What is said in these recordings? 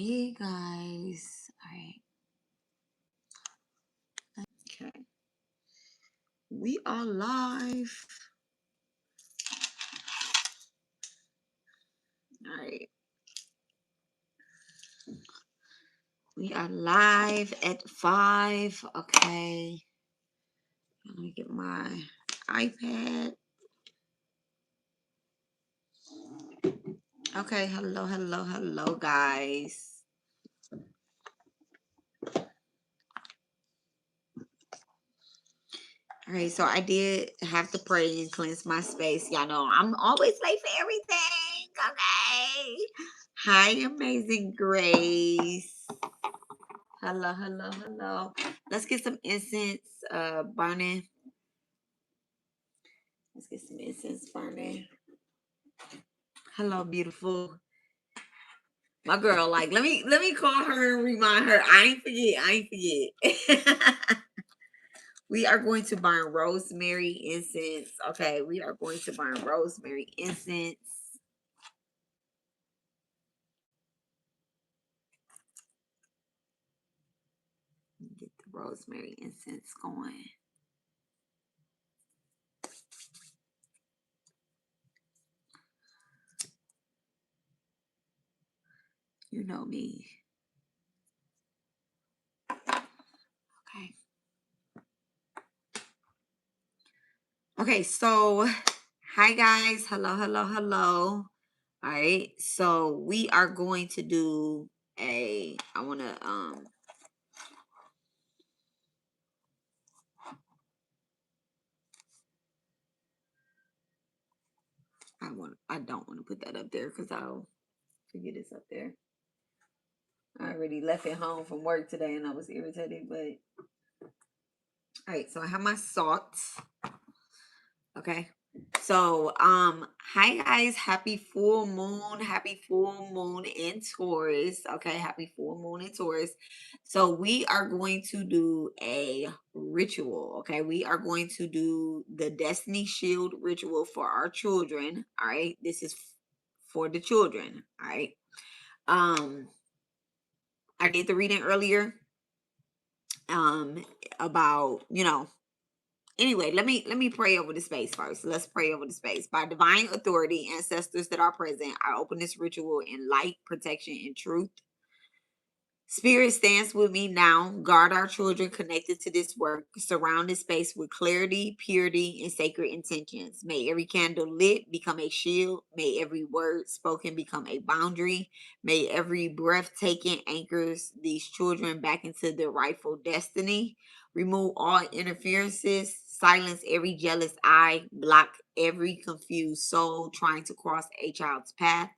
Hey guys. All right. Okay. We are live. All right. We are live at 5. Okay. Let me get my iPad. Okay. Hello, guys. All right. So I did have to pray and cleanse my space. Y'all know I'm always late for everything. Okay. Hi, amazing Grace. Hello. Let's get some incense burning. Let's get some incense burning. Hello, beautiful. My girl, like, let me call her and remind her. I ain't forget. We are going to burn rosemary incense. Okay, we are going to burn rosemary incense. Get the rosemary incense going. You know me. Okay. Okay, so hi guys. Hello. All right. So we are going to do I want to I don't want to put that up there because I'll forget it's up there. I already left it home from work today and I was irritated, but all right, so I have my salt. Okay. So hi guys, happy full moon in Taurus. Okay, happy full moon in Taurus. So we are going to do a ritual. Okay, we are going to do the Destiny Shield ritual for our children. All right, this is for the children. All right. um I did the reading earlier about, anyway, let me pray over the space first. Let's pray over the space. By divine authority, ancestors that are present, I open this ritual in light, protection, and truth. Spirit stands with me now. Guard our children connected to this work. Surround this space with clarity, purity, and sacred intentions. May every candle lit become a shield. May every word spoken become a boundary. May every breath taken anchors these children back into their rightful destiny. Remove all interferences. Silence every jealous eye. Block every confused soul trying to cross a child's path.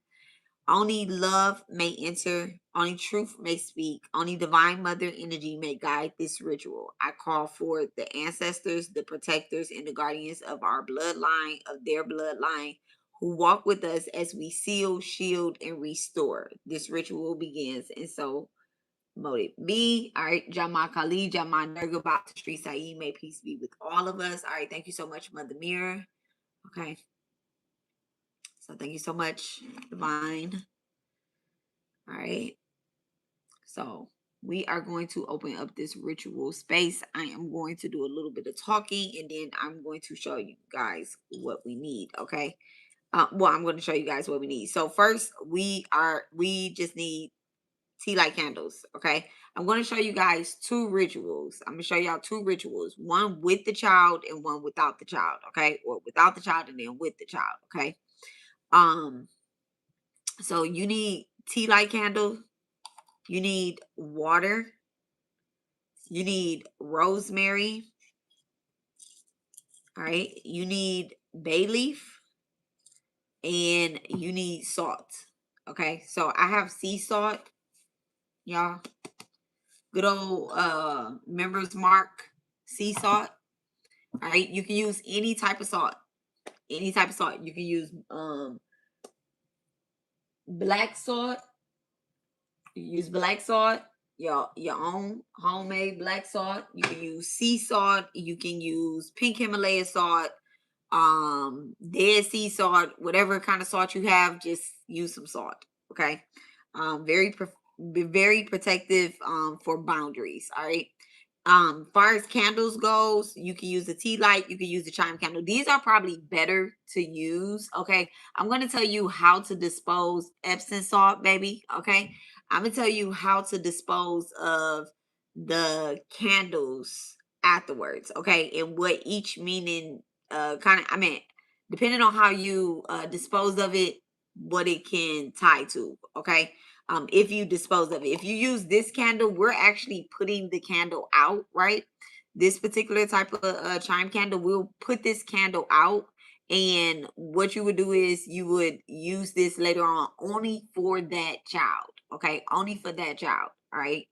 Only love may enter, only truth may speak, only divine mother energy may guide this ritual. I call for the ancestors, the protectors, and the guardians of our bloodline, of their bloodline, who walk with us as we seal, shield, and restore. This ritual begins, and so motive be. All right, Jama Kali, Jama Nurga Bhat Sri Sai, may peace be with all of us. All right, thank you so much, Mother Mirror. Okay, so thank you so much, Divine. All right. So we are going to open up this ritual space. I am going to do a little bit of talking and then I'm going to show you guys what we need. Okay. Well, I'm going to show you guys what we need. So first we just need tea light candles. Okay. I'm going to show you guys two rituals. I'm going to show y'all two rituals, one with the child and one without the child. Okay. Or without the child and then with the child. Okay. Um, so you need tea light candles. You need water. You need rosemary. All right. You need bay leaf and you need salt. Okay. So I have sea salt, y'all. Good old Members Mark sea salt. All right. You can use any type of salt. Any type of salt. You can use black salt. You use black salt. Your own homemade black salt. You can use sea salt. You can use pink Himalaya salt, dead sea salt, whatever kind of salt you have, just use some salt. Okay. be very protective for boundaries. All right. Far as candles goes, you can use the tea light, you can use the chime candle. These are probably better to use. Okay. I'm gonna tell you how to dispose Epsom salt, baby. Okay. I'm gonna tell you how to dispose of the candles afterwards. Okay, and what each meaning kind of, I mean, depending on how you dispose of it, what it can tie to. Okay. If you dispose of it, if you use this candle, we're actually putting the candle out, right? This particular type of chime candle, we'll put this candle out, and what you would do is you would use this later on only for that child. Okay, only for that child. All right,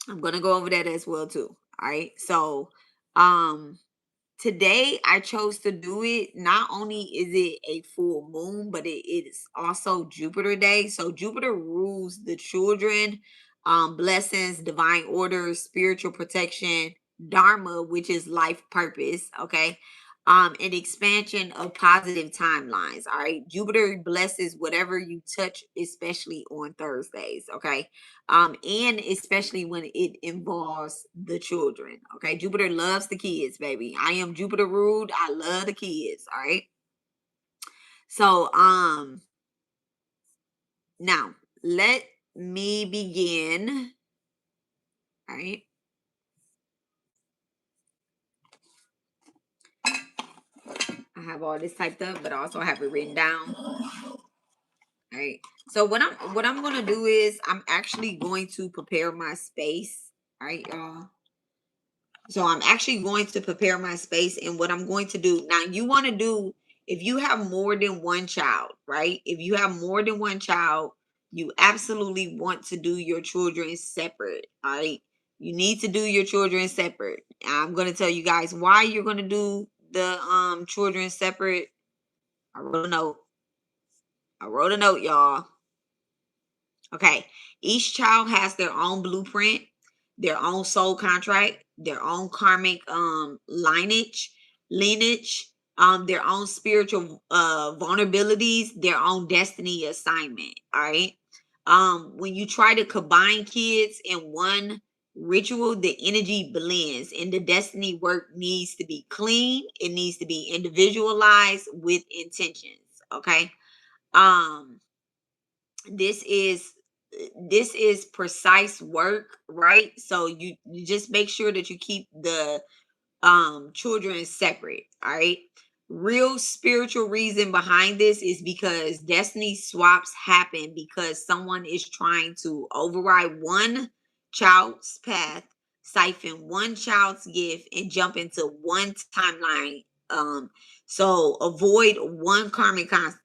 I'm gonna go over that as well too. All right, so um today I chose to do it. Not only is it a full moon, but it is also Jupiter day. So Jupiter rules the children, blessings, divine order, spiritual protection, dharma, which is life purpose. Okay. And expansion of positive timelines. All right. Jupiter blesses whatever you touch, especially on Thursdays. Okay. And especially when it involves the children. Okay, Jupiter loves the kids, baby. I am Jupiter ruled. I love the kids. All right. So, now let me begin. All right. I have all this typed up, but I also have it written down. All right. So what I'm gonna do is I'm actually going to prepare my space. All right, y'all. So I'm actually going to prepare my space, and what I'm going to do now, you want to do, if you have more than one child, right? If you have more than one child, you absolutely want to do your children separate. All right. You need to do your children separate. I'm going to tell you guys why you're going to do the children separate. I wrote a note. I wrote a note, y'all. Okay. Each child has their own blueprint, their own soul contract, their own karmic lineage, their own spiritual vulnerabilities, their own destiny assignment. All right. When you try to combine kids in one ritual, the energy blends, and the destiny work needs to be clean. It needs to be individualized with intentions. Okay. Um this is this is precise work, right? So you just make sure that you keep the children separate. All right. Real spiritual reason behind this is because destiny swaps happen because someone is trying to override one child's path, siphon one child's gift, and jump into one timeline. So avoid one karmic consequence.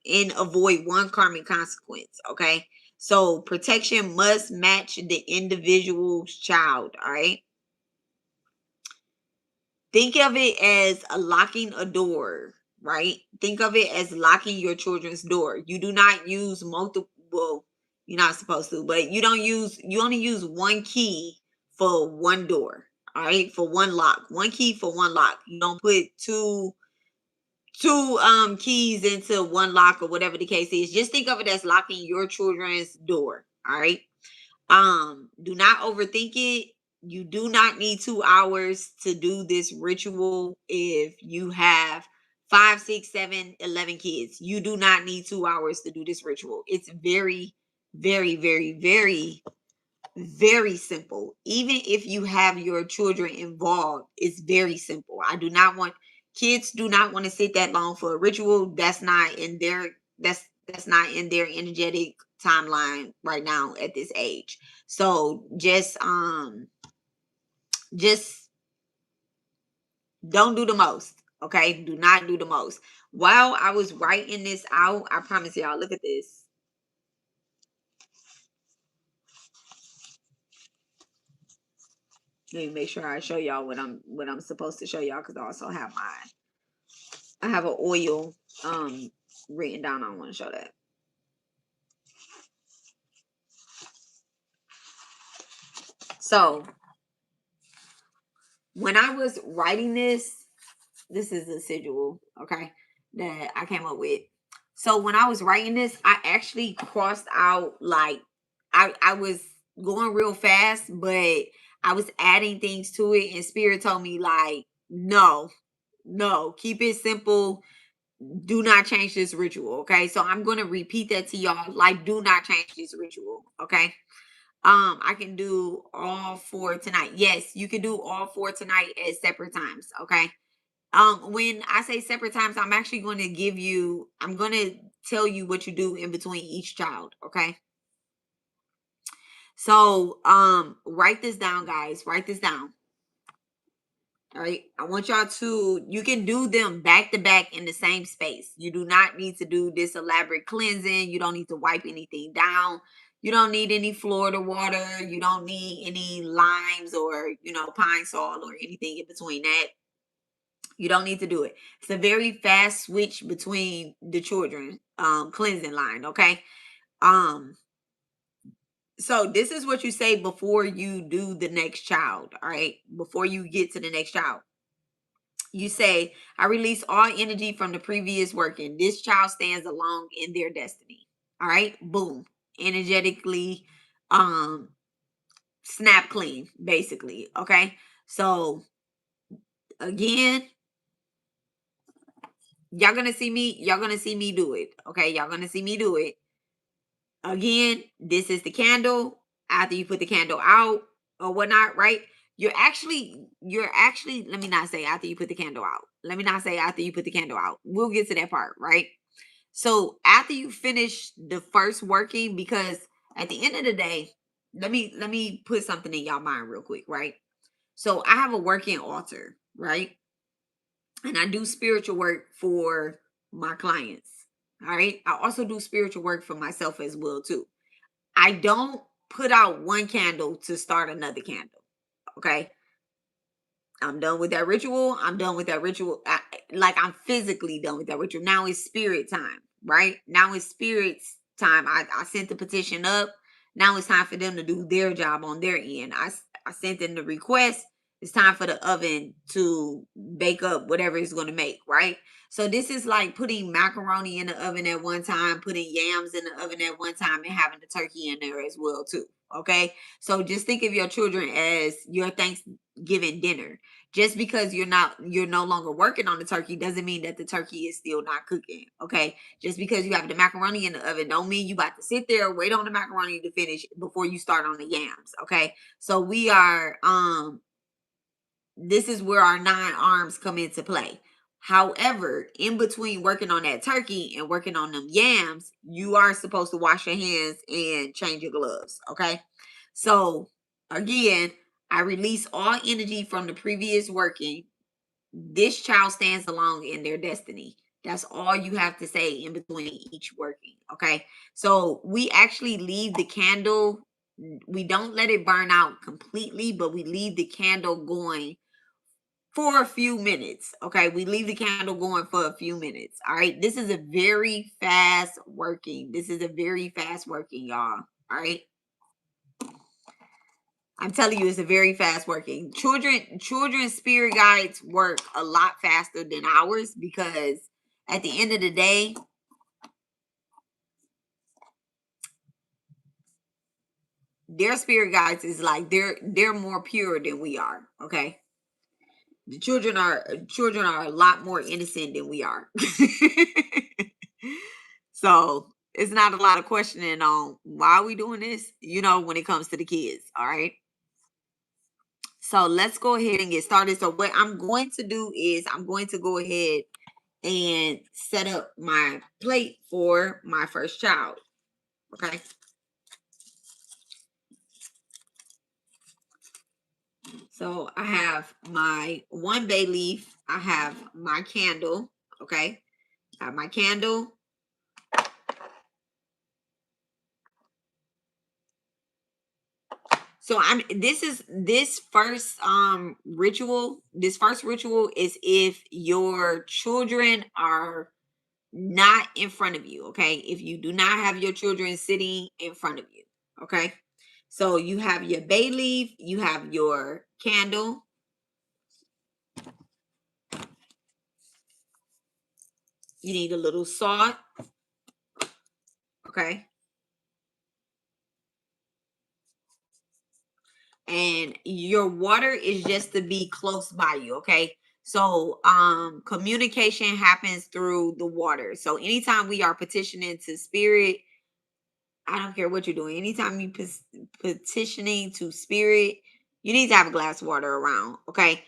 Okay. So protection must match the individual's child. All right. Think of it as locking a door, right? Think of it as locking your children's door. You do not use multiple, well, you're not supposed to, but you only use one key for one door, all right? For one lock, one key for one lock. You don't put two keys into one lock or whatever the case is. Just think of it as locking your children's door, all right? Do not overthink it. You do not need 2 hours to do this ritual. If you have 5, 6, 7, 11 kids, you do not need 2 hours to do this ritual. It's very, very, very, very, very simple. Even if you have your children involved, it's very simple. I do not want kids do not want to sit that long for a ritual. That's not in their energetic timeline right now at this age. So just don't do the most. Okay. Do not do the most. While I was writing this out, I promise y'all, look at this. Let me make sure I show y'all what I'm supposed to show y'all, because I also have I have an oil written down. I want to show that. So when I was writing this is a sigil, okay, that I came up with. So when I was writing this, I actually crossed out, like, I was going real fast, but I was adding things to it, and spirit told me like, no, no, keep it simple. Do not change this ritual. Okay. So I'm gonna repeat that to y'all. Like, do not change this ritual. Okay. I can do all four tonight. Yes, you can do all four tonight at separate times. Okay. When I say separate times, I'm actually going to give you, I'm going to tell you what you do in between each child. Okay. So, write this down, guys. Write this down. All right. I want y'all to, you can do them back to back in the same space. You do not need to do this elaborate cleansing. You don't need to wipe anything down. You don't need any Florida water. You don't need any limes or, pine sol or anything in between that. You don't need to do it. It's a very fast switch between the children cleansing line, okay? Um so this is what you say before you do the next child, all right? Before you get to the next child. You say, I release all energy from the previous working. This child stands alone in their destiny. All right? Boom. Energetically snap clean basically, okay? So again, y'all gonna see me do it. Okay, y'all gonna see me do it. Again, this is the candle. After you put the candle out or whatnot, right? You're actually, let me not say after you put the candle out. Let me not say after you put the candle out. We'll get to that part, right? So after you finish the first working, because at the end of the day, let me put something in y'all mind real quick, right? So I have a working altar, right? And I do spiritual work for my clients. All right. I also do spiritual work for myself as well too. I don't put out one candle to start another candle. Okay. I'm done with that ritual. I'm done with that ritual. Like I'm physically done with that ritual. Now it's spirit time, right? Now it's spirit's time. I sent the petition up. Now it's time for them to do their job on their end. I sent in the request. It's time for the oven to bake up whatever it's going to make, right? So this is like putting macaroni in the oven at one time, putting yams in the oven at one time, and having the turkey in there as well too. Okay. So just think of your children as your Thanksgiving dinner. Just because you're no longer working on the turkey doesn't mean that the turkey is still not cooking. Okay. Just because you have the macaroni in the oven don't mean you about to sit there, wait on the macaroni to finish before you start on the yams. Okay. So we are this is where our 9 arms come into play. However, in between working on that turkey and working on them yams, you are supposed to wash your hands and change your gloves. Okay. So again, I release all energy from the previous working. This child stands alone in their destiny. That's all you have to say in between each working. Okay. So we actually leave the candle. We don't let it burn out completely, but we leave the candle going for a few minutes. Okay. We leave the candle going for a few minutes. All right. This is a very fast working. This is a very fast working, y'all. All right. I'm telling you, it's a very fast working. Children's spirit guides work a lot faster than ours because at the end of the day, their spirit guides is like they're more pure than we are. Okay. The children are a lot more innocent than we are. So it's not a lot of questioning on why are we doing this, when it comes to the kids. All right. So let's go ahead and get started. So what I'm going to do is I'm going to go ahead and set up my plate for my first child. Okay. So I have my one bay leaf. I have my candle. Okay. I have my candle. So this first ritual is if your children are not in front of you, okay? If you do not have your children sitting in front of you, okay? So you have your bay leaf, you have your candle. You need a little salt, okay? and your water is just to be close by you, okay? So communication happens through the water. So anytime we are petitioning to spirit, I don't care what you're doing. Anytime you petitioning to spirit, you need to have a glass of water around, okay?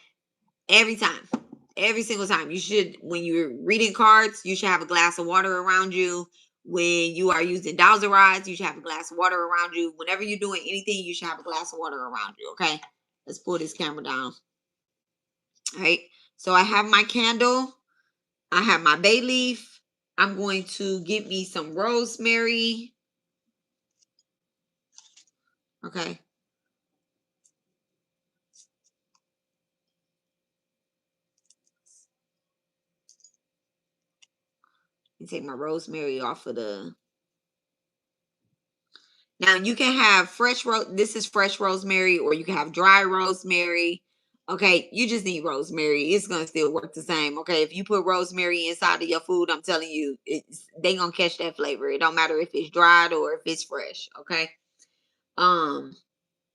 Every time. Every single time. You should, when you're reading cards, you should have a glass of water around you. When you are using dowser rods, you should have a glass of water around you. Whenever you're doing anything, you should have a glass of water around you, okay? Let's pull this camera down. All right. So I have my candle. I have my bay leaf. I'm going to get me some rosemary. Okay. Let me take my rosemary off of the. Now you can have this is fresh rosemary, or you can have dry rosemary. Okay, you just need rosemary. It's gonna still work the same. Okay, if you put rosemary inside of your food, I'm telling you, they gonna catch that flavor. It don't matter if it's dried or if it's fresh. Okay. Um,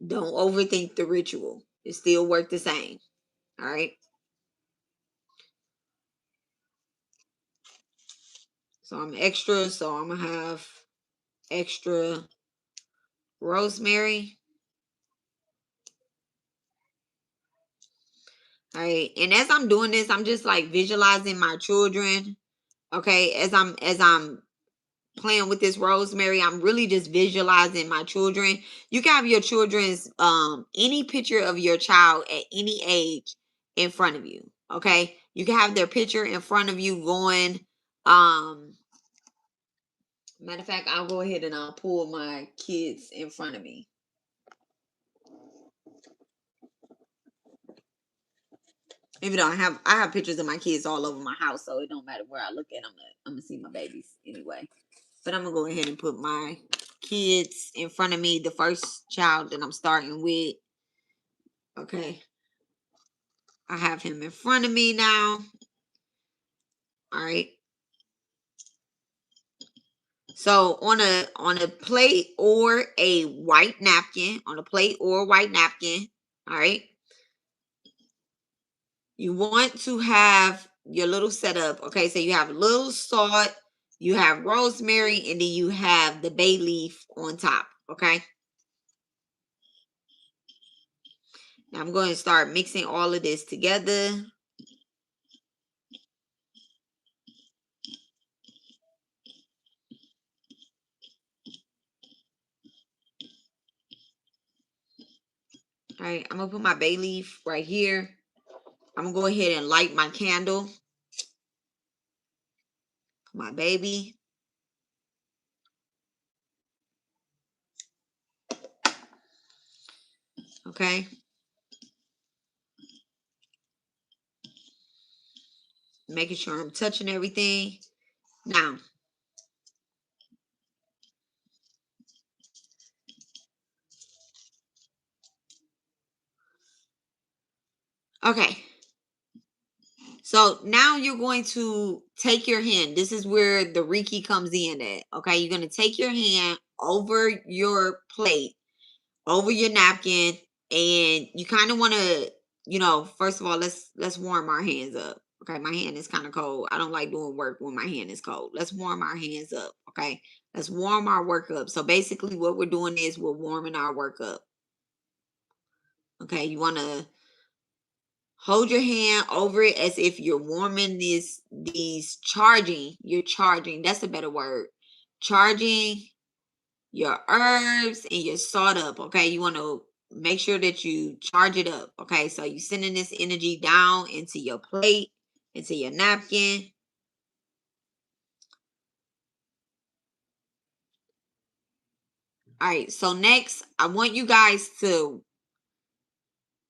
don't overthink the ritual. It still work the same. All right. So I'm extra. So I'm gonna have extra rosemary. All right. And as I'm doing this, I'm just like visualizing my children. Okay. As I'm playing with this rosemary, I'm really just visualizing my children. You can have your children's any picture of your child at any age in front of you. Okay. You can have their picture in front of you going. Matter of fact, I'll go ahead and I'll pull my kids in front of me. Even though I have pictures of my kids all over my house, so it don't matter where I look at them. I'm gonna see my babies anyway. But I'm gonna go ahead and put my kids in front of me. The first child that I'm starting with. Okay, I have him in front of me now. All right. So on a plate or a white napkin, on a plate or a white napkin. All right. You want to have your little setup. Okay, so you have a little salt, you have rosemary, and then you have the bay leaf on top. Okay. Now I'm going to start mixing all of this together. All right, I'm gonna put my bay leaf right here. I'm gonna go ahead and light my candle. My baby. Okay. Making sure I'm touching everything. Now, okay. So now you're going to take your hand. This is where the Reiki comes in at. Okay. You're going to take your hand over your plate, over your napkin, and you kind of want to, first of all, let's warm our hands up. Okay. My hand is kind of cold. I don't like doing work when my hand is cold. Let's warm our hands up. Okay. Let's warm our work up. So basically what we're doing is we're warming our work up. Okay. You want to hold your hand over it as if you're warming these charging. You're charging. That's a better word. Charging your herbs and your salt up. Okay. You want to make sure that you charge it up. Okay. So you're sending this energy down into your plate, into your napkin. All right. So next, I want you guys to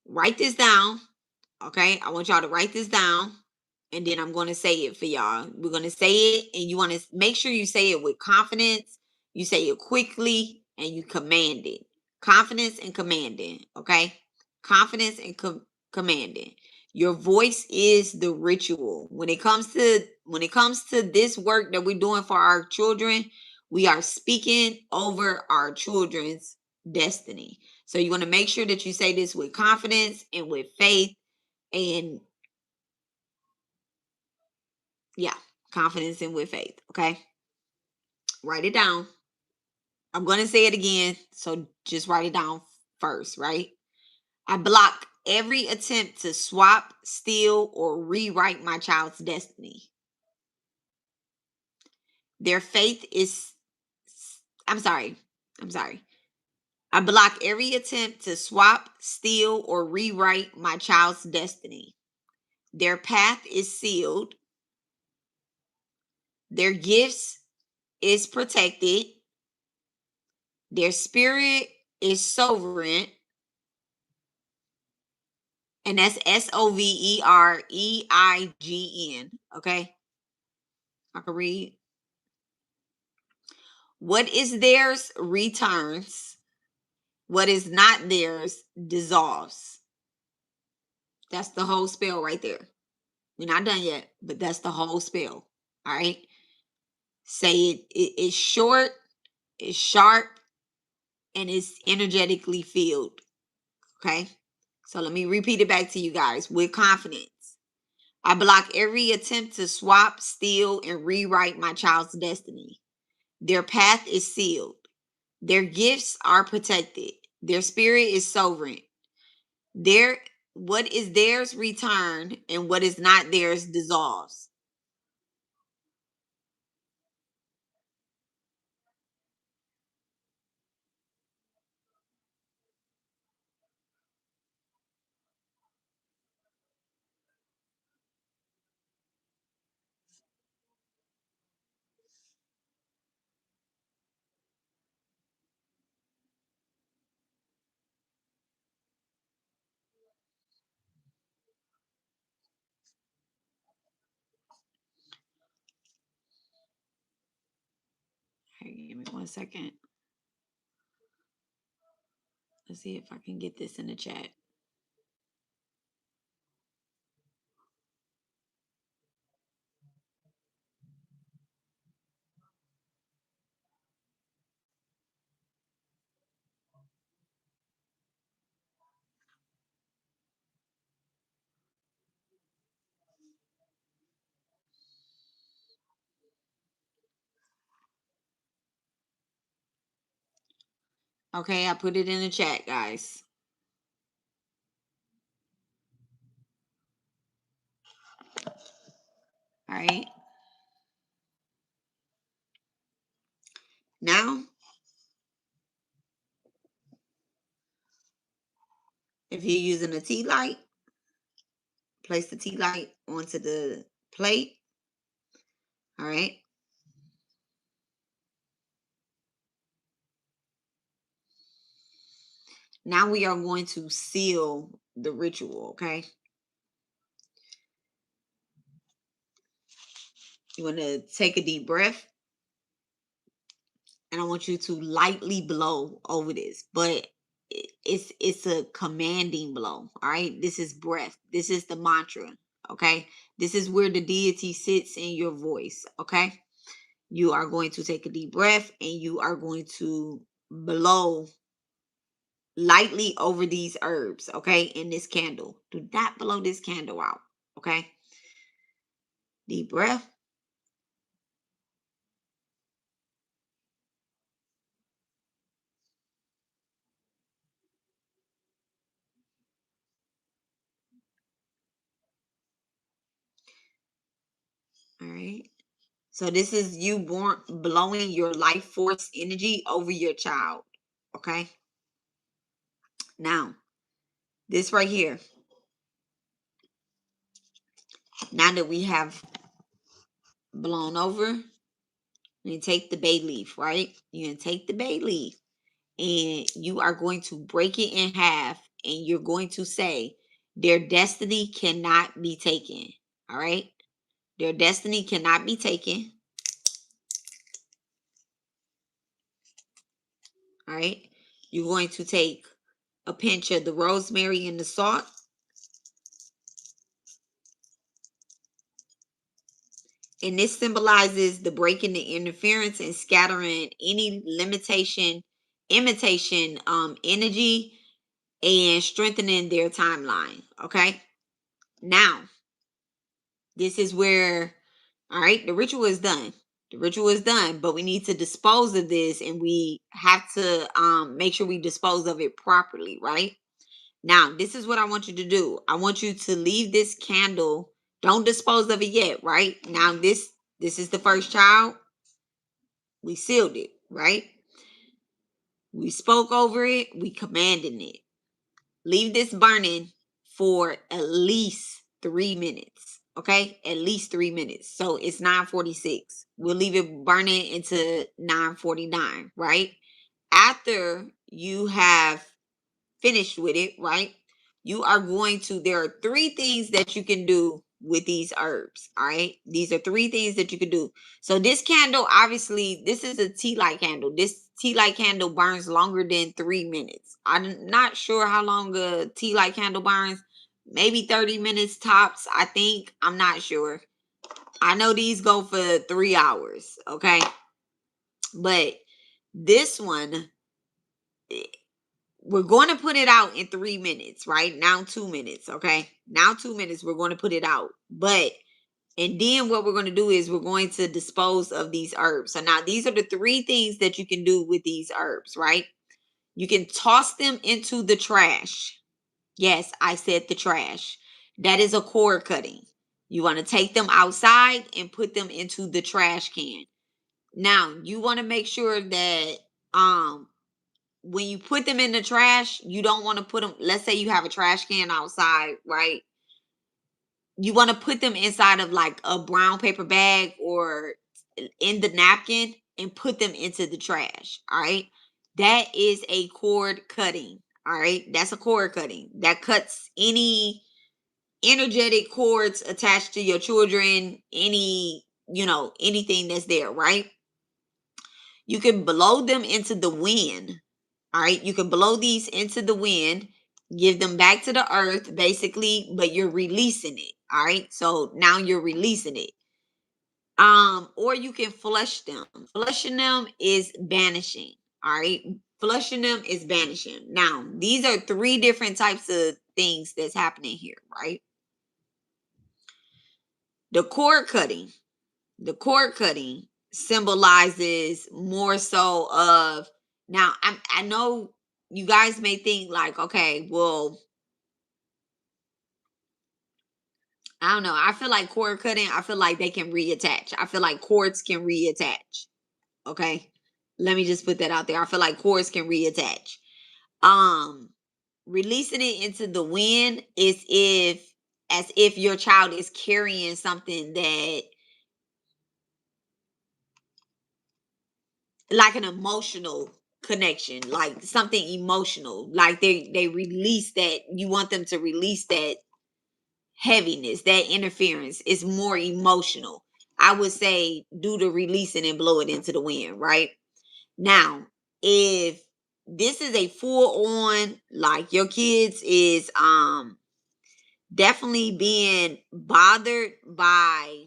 write this down. Okay. I want y'all to write this down. And then I'm going to say it for y'all. We're going to say it, and you want to make sure you say it with confidence. You say it quickly, and you command it. Confidence and commanding. Okay. Confidence and commanding. Your voice is the ritual. When it comes to this work that we're doing for our children, we are speaking over our children's destiny. So you want to make sure that you say this with confidence and with faith, and yeah, confidence and with faith. Okay. Write it down. I'm going to say it again. So just write it down first, right? I block every attempt to swap, steal, or rewrite my child's destiny. Their faith is, I'm sorry. I'm sorry. I block every attempt to swap, steal, or rewrite my child's destiny. Their path is sealed. Their gifts is protected. Their spirit is sovereign. And that's Sovereigen. Okay. I can read. What is theirs returns. What is not theirs dissolves. That's the whole spell right there. We're not done yet, but that's the whole spell. All right. Say it's short, it's sharp, and it's energetically filled. Okay. So let me repeat it back to you guys with confidence. I block every attempt to swap, steal, and rewrite my child's destiny. Their path is sealed. Their gifts are protected. Their spirit is sovereign. Their what is theirs return, and what is not theirs dissolves. Okay, give me 1 second. Let's see if I can get this in the chat. Okay, I put it in the chat, guys. All right. Now, if you're using a tea light, place the tea light onto the plate. All right. Now we are going to seal the ritual, okay? You want to take a deep breath, and I want you to lightly blow over this, but it's a commanding blow. All right. This is breath. This is the mantra. Okay. This is where the deity sits in your voice. Okay. You are going to take a deep breath, and you are going to blow lightly over these herbs. Okay. In this candle. Do not blow this candle out. Okay. Deep breath. All right. So this is you blowing your life force energy over your child. Okay. Now, this right here. Now that we have blown over, you take the bay leaf, right? You're gonna take the bay leaf, and you are going to break it in half, and you're going to say, their destiny cannot be taken. All right. Their destiny cannot be taken. All right. You're going to take a pinch of the rosemary and the salt. And this symbolizes the breaking the interference and scattering any limitation imitation energy and strengthening their timeline. Okay. Now, this is where, all right, the ritual is done. The ritual is done, but we need to dispose of this, and we have to make sure we dispose of it properly, right? Now, this is what I want you to do. I want you to leave this candle. Don't dispose of it yet, right? Now, this is the first child. We sealed it, right? We spoke over it. We commanded it. Leave this burning for at least 3 minutes. Okay, at least 3 minutes. So it's 9:46. We'll leave it burning into 9:49, right? After you have finished with it, right? You are going to, there are three things that you can do with these herbs. All right. These are three things that you can do. So this candle, obviously, this is a tea light candle. This tea light candle burns longer than 3 minutes. I'm not sure how long a tea light candle burns. Maybe 30 minutes tops, I think. I'm not sure. I know these go for 3 hours. Okay. But this one, we're going to put it out in 3 minutes, right? Now 2 minutes, okay? Now 2 minutes, we're going to put it out. And then what we're going to do is we're going to dispose of these herbs. So now these are the three things that you can do with these herbs, right? You can toss them into the trash. Yes, I said the trash. That is a cord cutting. You want to take them outside and put them into the trash can. Now, you want to make sure that when you put them in the trash, you don't want to put them, let's say you have a trash can outside, right? You want to put them inside of like a brown paper bag or in the napkin and put them into the trash. All right. That is a cord cutting. All right. That's a cord cutting that cuts any energetic cords attached to your children, anything that's there, right? You can blow them into the wind. All right. You can blow these into the wind, give them back to the earth, basically, but you're releasing it. All right. So now you're releasing it. Or you can flush them. Flushing them is banishing. All right. Flushing them is banishing. Now, these are three different types of things that's happening here, right? The cord cutting. The cord cutting symbolizes more so of, now I know you guys may think like, okay, well, I don't know. I feel like cord cutting, I feel like they can reattach. I feel like cords can reattach. Okay. Let me just put that out there. I feel like cords can reattach. Um, Releasing it into the wind is as if your child is carrying something that, like an emotional connection, like something emotional, like they release that, you want them to release that heaviness, that interference. Is more emotional. I would say do the releasing and blow it into the wind, right? Now, if this is a full on, like your kids is definitely being bothered by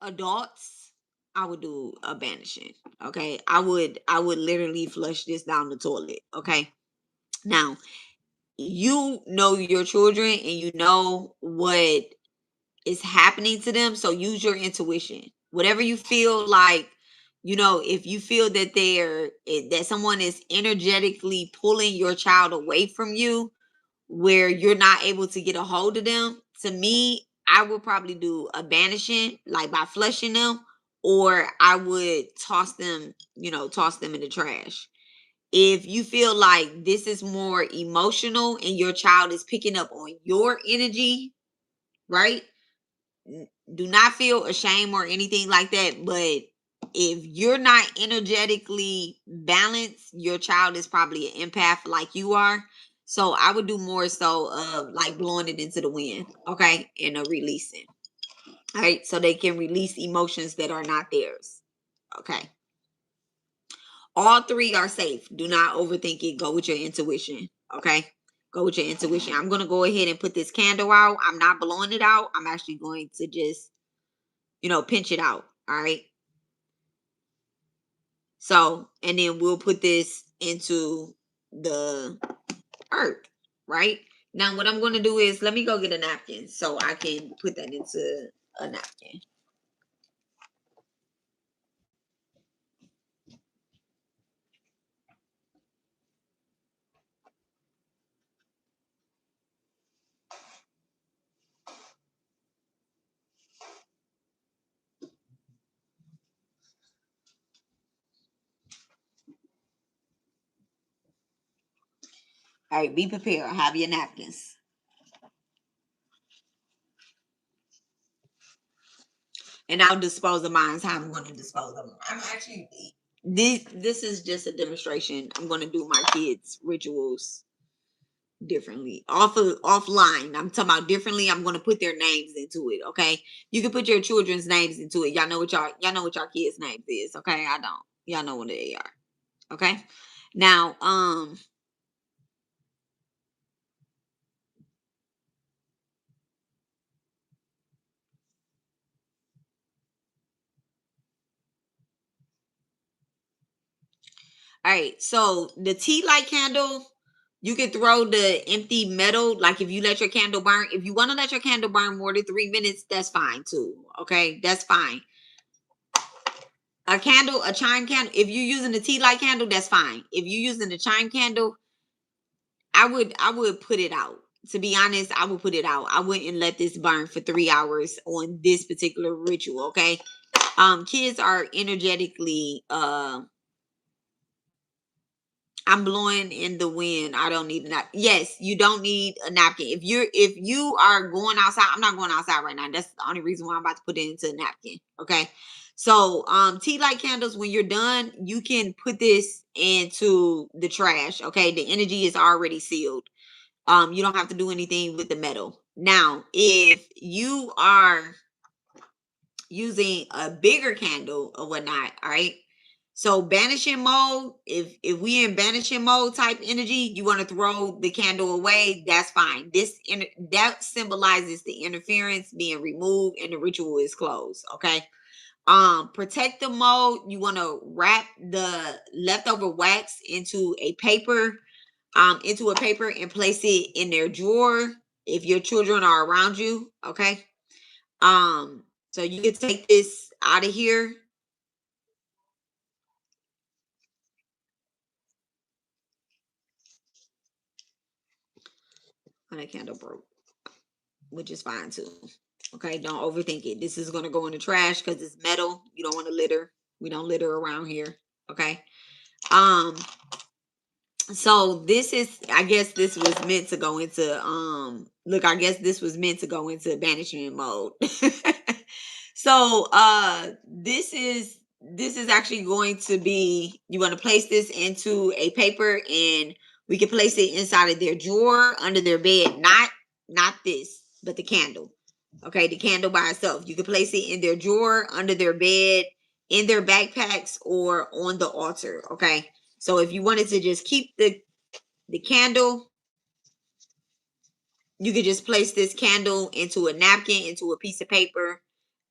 adults, I would do a banishing. Okay. I would literally flush this down the toilet. Okay. Now, you know your children and you know what is happening to them. So use your intuition. Whatever you feel like, if you feel that that someone is energetically pulling your child away from you, where you're not able to get a hold of them, to me, I would probably do a banishing, like by flushing them, or I would toss them in the trash. If you feel like this is more emotional and your child is picking up on your energy, right? Do not feel ashamed or anything like that. But if you're not energetically balanced, your child is probably an empath like you are. So I would do more so of like blowing it into the wind, okay, and releasing. All right, so they can release emotions that are not theirs. Okay. All three are safe. Do not overthink it. Go with your intuition. Okay. Go with your intuition. I'm going to go ahead and put this candle out. I'm not blowing it out. I'm actually going to just, pinch it out. All right. So, and then we'll put this into the earth, right? Now what I'm going to do is, let me go get a napkin so I can put that into a napkin. All right, be prepared. Have your napkins. And I'll dispose of mine how I'm going to dispose of them. I'm actually, this is just a demonstration. I'm going to do my kids' rituals differently, offline. I'm talking about differently. I'm going to put their names into it. Okay, you can put your children's names into it. Y'all know what y'all know what y'all kids' names is. Okay, I don't. Y'all know what they are. Okay, now all right, so the tea light candle, you can throw the empty metal. Like if you let your candle burn, if you want to let your candle burn more than 3 minutes, that's fine too. Okay, that's fine. A candle, a chime candle, if you're using the tea light candle, that's fine. If you're using the chime candle, I would put it out. To be honest, I would put it out. I wouldn't let this burn for 3 hours on this particular ritual. Okay. Kids are energetically I'm blowing in the wind. I don't need a napkin. Yes, you don't need a napkin. If you are going outside, I'm not going outside right now. That's the only reason why I'm about to put it into a napkin. Okay. So tea light candles, when you're done, you can put this into the trash. Okay. The energy is already sealed. You don't have to do anything with the metal. Now, if you are using a bigger candle or whatnot, all right. So banishing mode, if we in banishing mode type energy, you want to throw the candle away, that's fine. That symbolizes the interference being removed and the ritual is closed. Okay. Protective mode, you want to wrap the leftover wax into a paper and place it in their drawer if your children are around you. Okay. So you can take this out of here. And that candle broke, which is fine too. Okay, don't overthink it. This is gonna go in the trash because it's metal. You don't want to litter. We don't litter around here. Okay. Um, so this is, I guess this was meant to go into look, I guess this was meant to go into banishment mode. So this is actually going to be, you want to place this into a paper and we can place it inside of their drawer under their bed, not this, but the candle. Okay, the candle by itself, you can place it in their drawer, under their bed, in their backpacks, or on the altar. Okay, so if you wanted to just keep the candle, you could just place this candle into a napkin, into a piece of paper,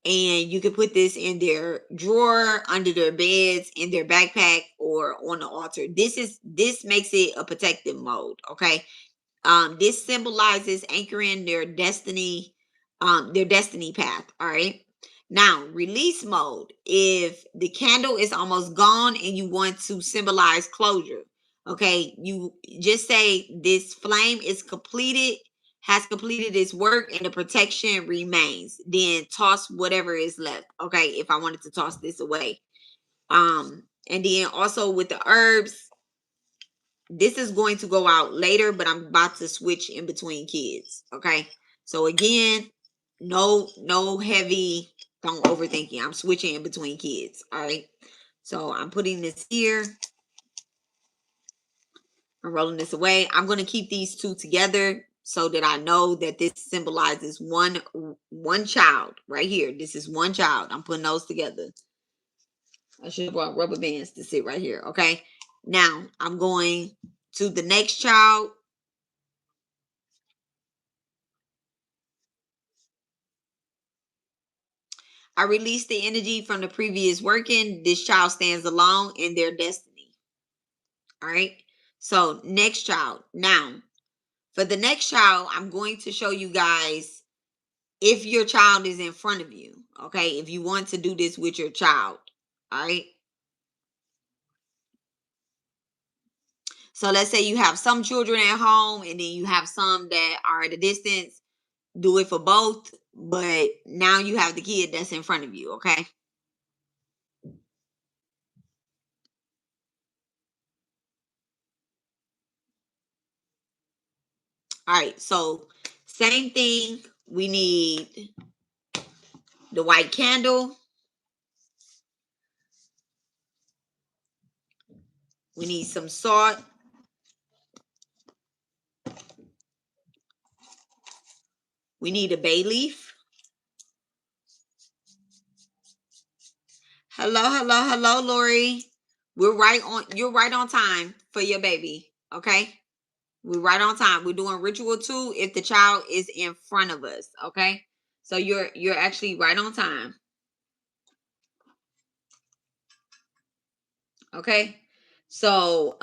and you can put this in their drawer, under their beds, in their backpack, or on the altar. This makes it a protective mode. Okay. This symbolizes anchoring their destiny path. All right. Now, release mode. If the candle is almost gone and you want to symbolize closure, okay, you just say this flame is completed, has completed its work, and the protection remains. Then toss whatever is left. Okay, if I wanted to toss this away. And then also with the herbs, this is going to go out later, but I'm about to switch in between kids. Okay. So again, no heavy, don't overthink it. I'm switching in between kids. All right. So I'm putting this here. I'm rolling this away. I'm going to keep these two together so that I know that this symbolizes one child right here. This is one child. I'm putting those together. I should have brought rubber bands to sit right here. Okay. Now I'm going to the next child. I release the energy from the previous working. This child stands alone in their destiny. All right. So next child. Now, for the next child, I'm going to show you guys if your child is in front of you. Okay. If you want to do this with your child. All right. So let's say you have some children at home and then you have some that are at a distance. Do it for both. But now you have the kid that's in front of you. Okay. All right. So same thing. We need the white candle. We need some salt. We need a bay leaf. Hello, hello, hello, Lori. We're right on. You're right on time for your baby. Okay, we're right on time. We're doing ritual 2 if the child is in front of us. Okay, so you're actually right on time. Okay, so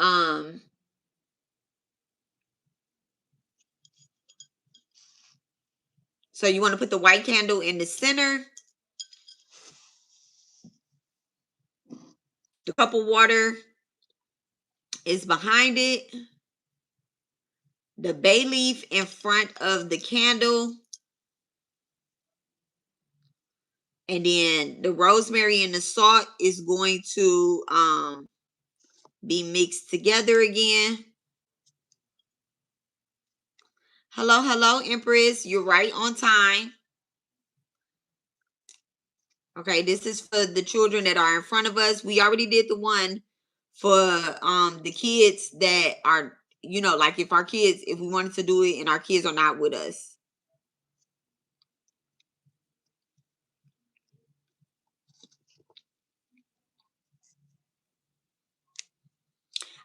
so you want to put the white candle in the center. The cup of water is behind it. The bay leaf in front of the candle. And then the rosemary and the salt is going to be mixed together again. Hello, hello, Empress. You're right on time. Okay, this is for the children that are in front of us. We already did the one for the kids that are, like if we wanted to do it and our kids are not with us.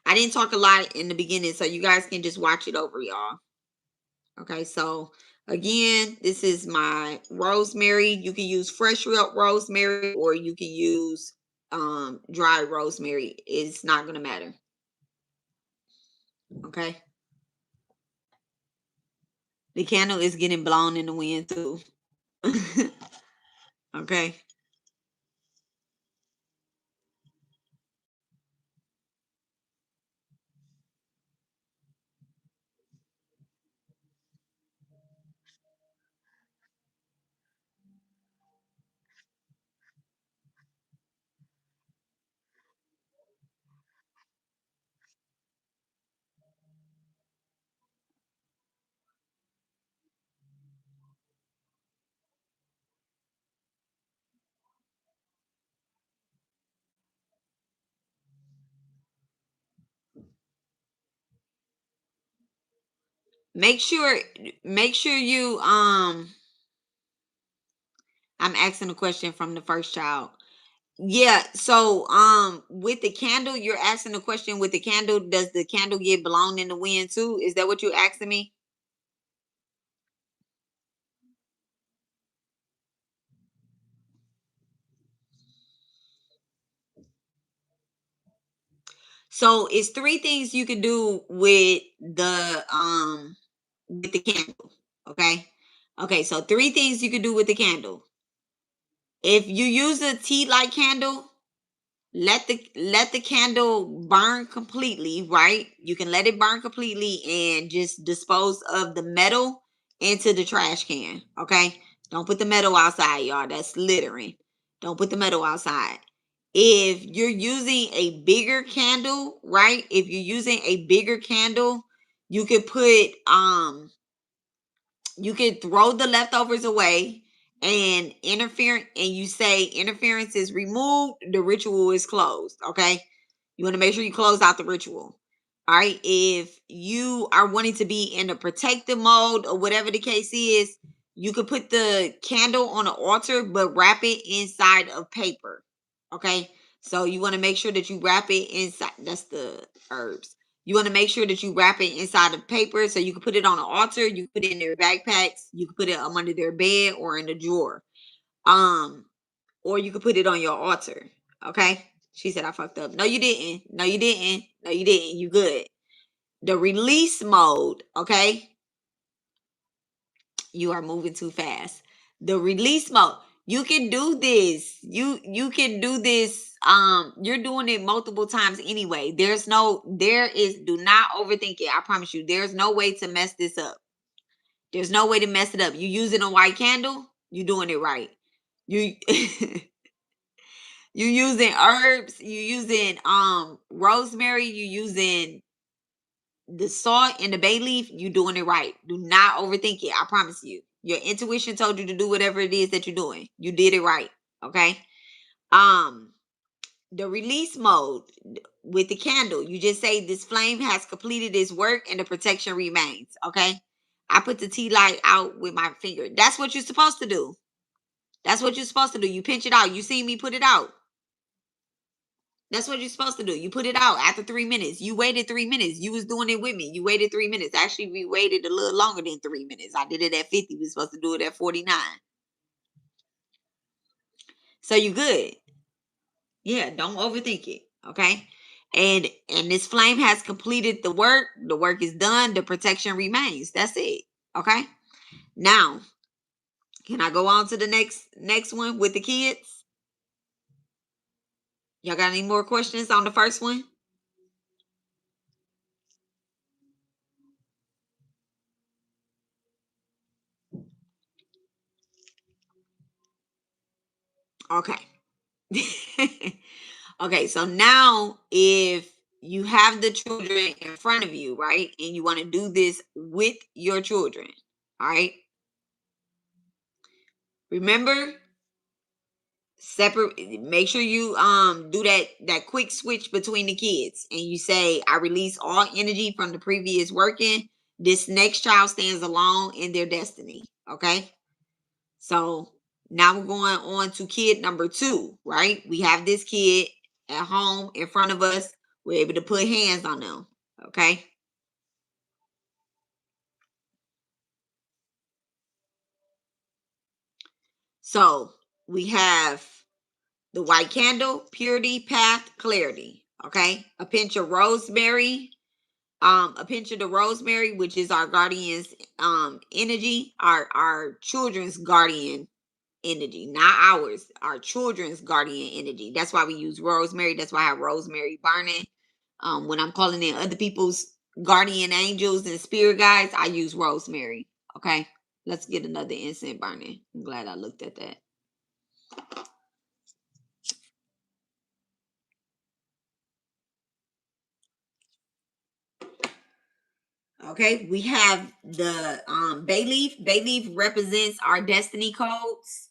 I didn't talk a lot in the beginning, so you guys can just watch it over, y'all. Okay, so again, this is my rosemary. You can use fresh rosemary or you can use dry rosemary. It's not gonna matter. Okay. The candle is getting blown in the wind too. Okay. Make sure you I'm asking a question from the first child. Yeah, so with the candle, you're asking the question with the candle, does the candle get blown in the wind too? Is that what you're asking me? So it's three things you can do with the candle. Okay. Okay, so three things you can do with the candle. If you use a tea light candle, let the candle burn completely, right? You can let it burn completely and just dispose of the metal into the trash can. Okay. Don't put the metal outside, y'all. That's littering. Don't put the metal outside. If you're using a bigger candle, right? If you're using a bigger candle, you could put you can throw the leftovers away and you say interference is removed, the ritual is closed. Okay, you want to make sure you close out the ritual. All right, if you are wanting to be in a protective mode or whatever the case is, you could put the candle on an altar but wrap it inside of paper. Okay, so you want to make sure that you wrap it inside. That's the herbs. You want to make sure that you wrap it inside of paper so you can put it on an altar. You can put it in their backpacks. You can put it under their bed or in a drawer. Um, or you can put it on your altar. Okay. She said I fucked up. No, you didn't. No, you didn't. No, you didn't. You good. The release mode, okay? You are moving too fast. The release mode. You can do this. You can do this. You're doing it multiple times anyway. There is, do not overthink it. I promise you, there's no way to mess this up. There's no way to mess it up. You using a white candle, you doing it right. You you using herbs, you using rosemary, you using the salt and the bay leaf, you doing it right. Do not overthink it. I promise you. Your intuition told you to do whatever it is that you're doing. You did it right. Okay. Um, the release mode with the candle, you just say this flame has completed its work and the protection remains. Okay. I put the tea light out with my finger. That's what you're supposed to do. That's what you're supposed to do. You pinch it out. You see me put it out. That's what you're supposed to do. You put it out after 3 minutes. You waited 3 minutes. You was doing it with me. You waited 3 minutes. Actually, we waited a little longer than 3 minutes. I did it at 50. We were supposed to do it at 49. So you good. Yeah, don't overthink it. Okay. And this flame has completed the work. The work is done. The protection remains. That's it. Okay. Now, can I go on to the next one with the kids? Y'all got any more questions on the first one? Okay. Okay, so now if you have the children in front of you, right, and you want to do this with your children, all right, remember, separate, make sure you do that quick switch between the kids, and you say, I release all energy from the previous working. This next child stands alone in their destiny. Okay, so now we're going on to kid number 2, right? We have this kid at home in front of us. We're able to put hands on them. Okay. So we have the white candle, purity, path, clarity. Okay. A pinch of rosemary. A pinch of the rosemary, which is our guardian's energy, our children's guardian energy, not ours, our children's guardian energy. That's why we use rosemary. That's why I have rosemary burning. When I'm calling in other people's guardian angels and spirit guides, I use rosemary. Okay, let's get another incense burning. I'm glad I looked at that. Okay, we have the bay leaf. Bay leaf represents our destiny codes.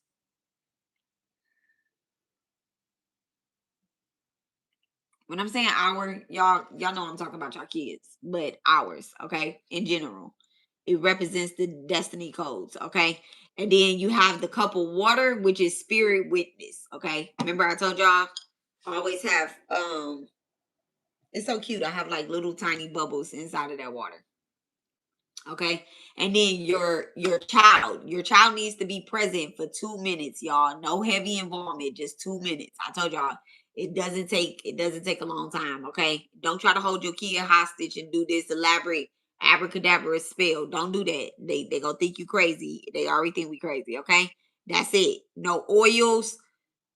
When I'm saying our, y'all know I'm talking about y'all kids, but ours, okay, in general. It represents the destiny codes, okay? And then you have the cup of water, which is spirit witness, okay? Remember I told y'all I always have it's so cute. I have like little tiny bubbles inside of that water. Okay. And then your child needs to be present for 2 minutes, y'all. No heavy involvement, just 2 minutes. I told y'all it doesn't take a long time. Okay. Don't try to hold your kid hostage and do this elaborate abracadabra spell. Don't do that. They gonna think you crazy. They already think we crazy. Okay. That's it. No oils,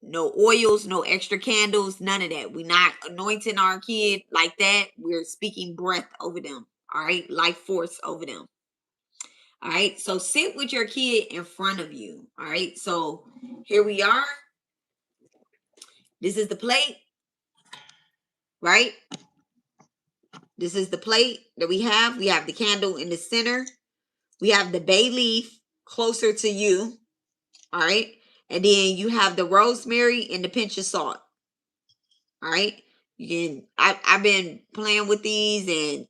no extra candles, none of that. We're not anointing our kid like that. We're speaking breath over them. All right. Life force over them. All right. So sit with your kid in front of you. All right. So here we are. This is the plate, right? This is the plate that we have. We have the candle in the center. We have the bay leaf closer to you. All right. And then you have the rosemary and the pinch of salt. All right. I've been playing with these and,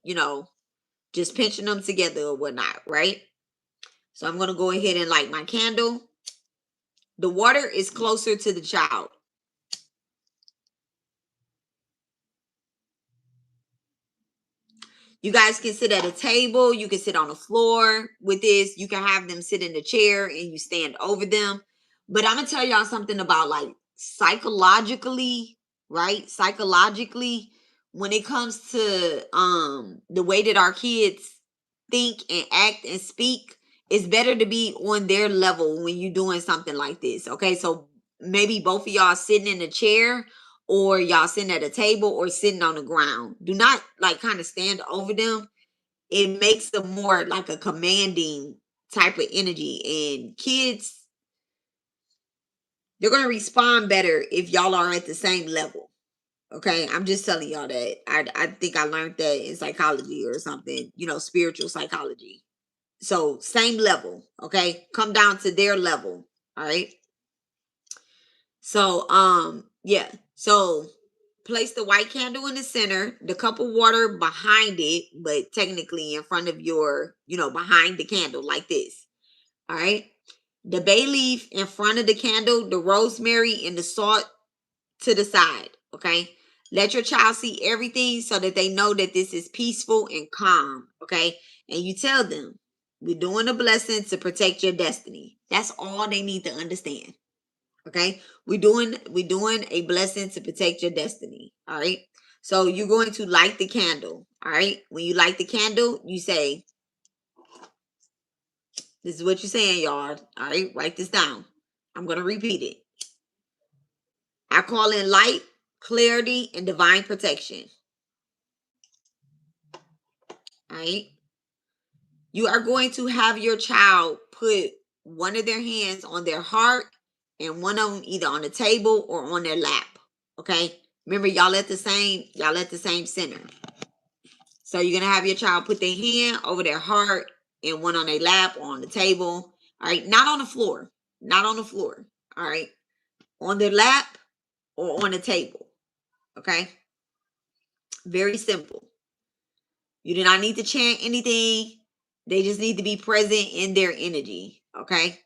just pinching them together or whatnot. Right. So I'm going to go ahead and light my candle. The water is closer to the child. You guys can sit at a table. You can sit on the floor with this. You can have them sit in the chair and you stand over them. But I'm going to tell y'all something about like psychologically. right? Psychologically, when it comes to the way that our kids think and act and speak, it's better to be on their level when you're doing something like this. Okay, so maybe both of y'all sitting in a chair, or y'all sitting at a table, or sitting on the ground. Do not like kind of stand over them. It makes them more like a commanding type of energy, and kids, they're going to respond better if y'all are at the same level. Okay, I'm just telling y'all that. I think I learned that in psychology or something, spiritual psychology. So same level, okay? Come down to their level. All right. So yeah. So place the white candle in the center, the cup of water behind it, but technically in front of your, behind the candle like this. All right. The bay leaf in front of the candle, the rosemary and the salt to the side. Okay. Let your child see everything so that they know that this is peaceful and calm. Okay. And you tell them, we're doing a blessing to protect your destiny. That's all they need to understand. Okay. We're doing a blessing to protect your destiny. All right. So you're going to light the candle. All right. When you light the candle, you say, this is what you're saying, y'all. All right. Write this down. I'm going to repeat it. I call in light, clarity, and divine protection. All right. You are going to have your child put one of their hands on their heart and one of them either on the table or on their lap. Okay. Remember, y'all at the same center. So you're gonna have your child put their hand over their heart and one on their lap or on the table. All right. Not on the floor. Not on the floor. All right. On their lap or on the table. Okay. Very simple. You do not need to chant anything. They just need to be present in their energy. Okay.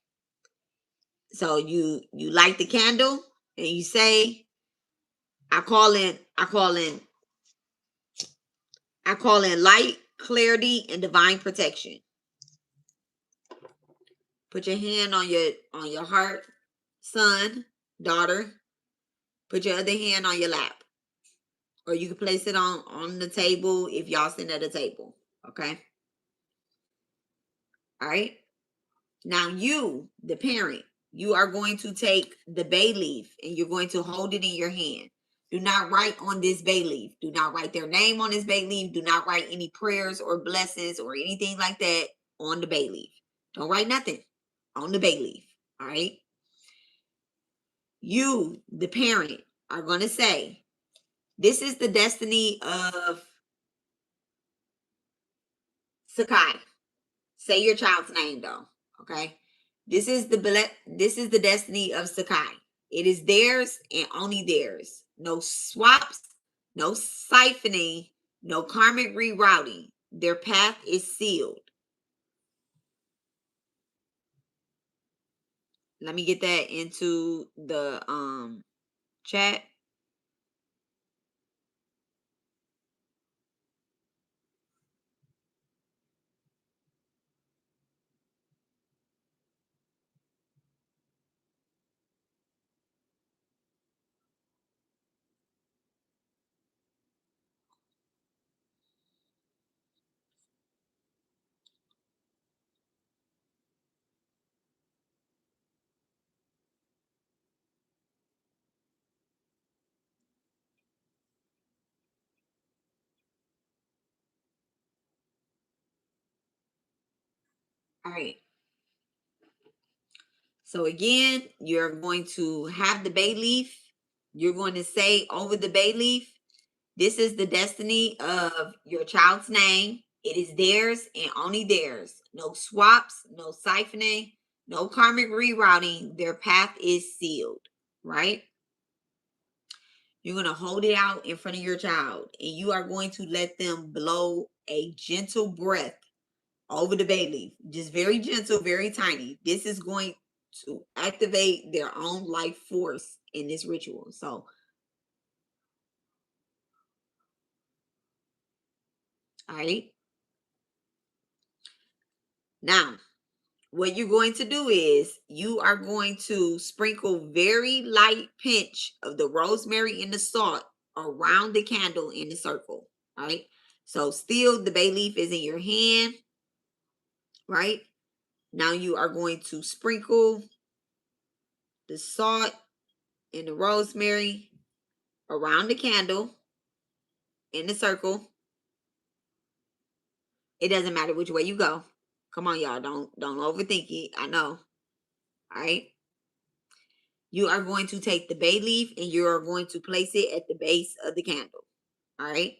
So you light the candle and you say, I call in light, clarity, and divine protection. Put your hand on your heart, son, daughter. Put your other hand on your lap. Or you can place it on the table if y'all sitting at a table. Okay. All right. Now you, the parent, you are going to take the bay leaf and you're going to hold it in your hand. Do not write on this bay leaf. Do not write their name on this bay leaf. Do not write any prayers or blessings or anything like that on the bay leaf. Don't write nothing on the bay leaf. All right. You, the parent, are going to say, this is the destiny of Sakai. Say your child's name though. Okay. This is the destiny of Sakai. It is theirs and only theirs. No swaps, no siphoning, no karmic rerouting. Their path is sealed. Let me get that into the chat. All right. So again, you're going to have the bay leaf. You're going to say over the bay leaf, this is the destiny of your child's name. It is theirs and only theirs. No swaps, no siphoning, no karmic rerouting. Their path is sealed, right? You're going to hold it out in front of your child and you are going to let them blow a gentle breath over the bay leaf. Just very gentle, very tiny. This is going to activate their own life force in this ritual. So, all right. Now, what you're going to do is you are going to sprinkle very light pinch of the rosemary and the salt around the candle in the circle. All right. So still the bay leaf is in your hand, right? Now you are going to sprinkle the salt and the rosemary around the candle in the circle. It doesn't matter which way you go. Come on, y'all. Don't overthink it. I know. All right. You are going to take the bay leaf and you are going to place it at the base of the candle. All right.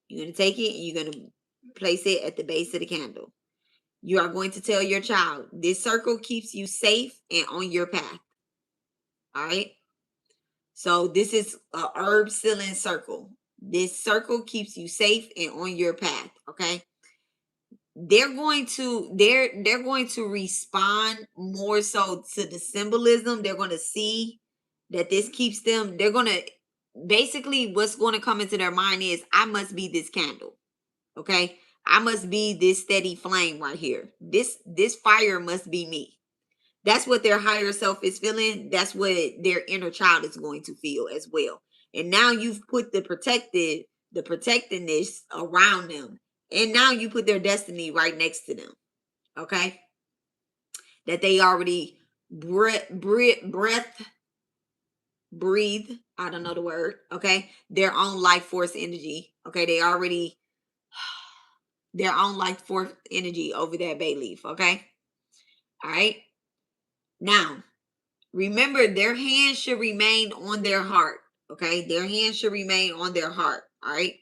You're going to take it and you're going to place it at the base of the candle. You are going to tell your child, this circle keeps you safe and on your path. All right. So this is a herb sealing circle. This circle keeps you safe and on your path. Okay. They're going to respond more so to the symbolism. They're going to see that this keeps them. They're going to basically what's going to come into their mind is I must be this candle. Okay. I must be this steady flame right here. This fire must be me. That's what their higher self is feeling. That's what their inner child is going to feel as well. And now you've put the protectiveness around them. And now you put their destiny right next to them. Okay. That they already breathe. I don't know the word. Okay. Their own life force energy. Okay. They already their own life force energy over that bay leaf. Okay. All right. Now, remember, their hands should remain on their heart. Okay. Their hands should remain on their heart. All right.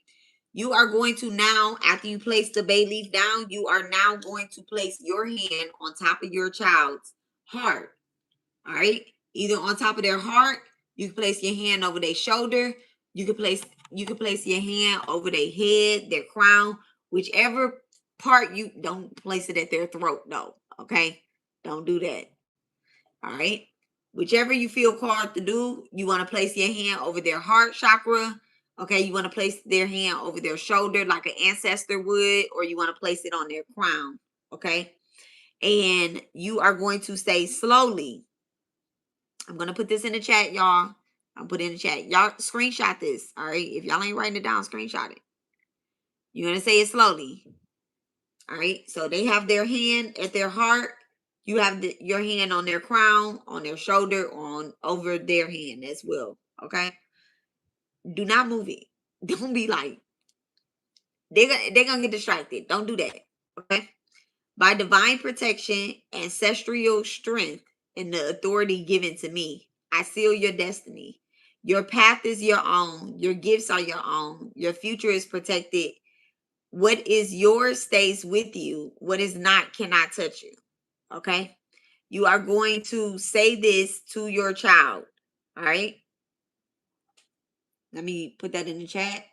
You are going to now, after you place the bay leaf down, you are now going to place your hand on top of your child's heart. All right. Either on top of their heart, you can place your hand over their shoulder. You can place your hand over their head, their crown, whichever part. You don't place it at their throat, though. Okay. Don't do that. All right. Whichever you feel called to do, you want to place your hand over their heart chakra. Okay. You want to place their hand over their shoulder like an ancestor would, or you want to place it on their crown. Okay. And you are going to say slowly. I'm going to put this in the chat, y'all. I'll put it in the chat. Y'all screenshot this. All right. If y'all ain't writing it down, screenshot it. You're going to say it slowly. All right. So they have their hand at their heart. You have your hand on their crown, on their shoulder, on over their hand as well. Okay. Do not move it. Don't be like they're gonna get distracted. Don't do that. Okay. By divine protection, ancestral strength, and the authority given to me, I seal your destiny. Your path is your own. Your gifts are your own. Your future is protected. What is yours stays with you. What is not cannot touch you. Okay. You are going to say this to your child. All right. Let me put that in the chat.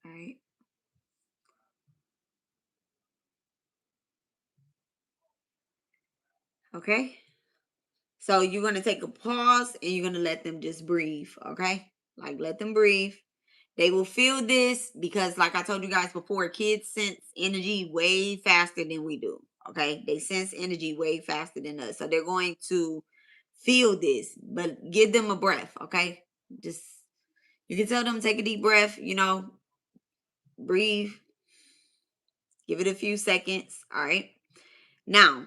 All right. Okay. So you're going to take a pause and you're going to let them just breathe. Okay. Like let them breathe. They will feel this because, like I told you guys before, kids sense energy way faster than we do. Okay. They sense energy way faster than us. So they're going to feel this, but give them a breath. Okay. Just You can tell them take a deep breath, breathe, give it a few seconds. All right. Now,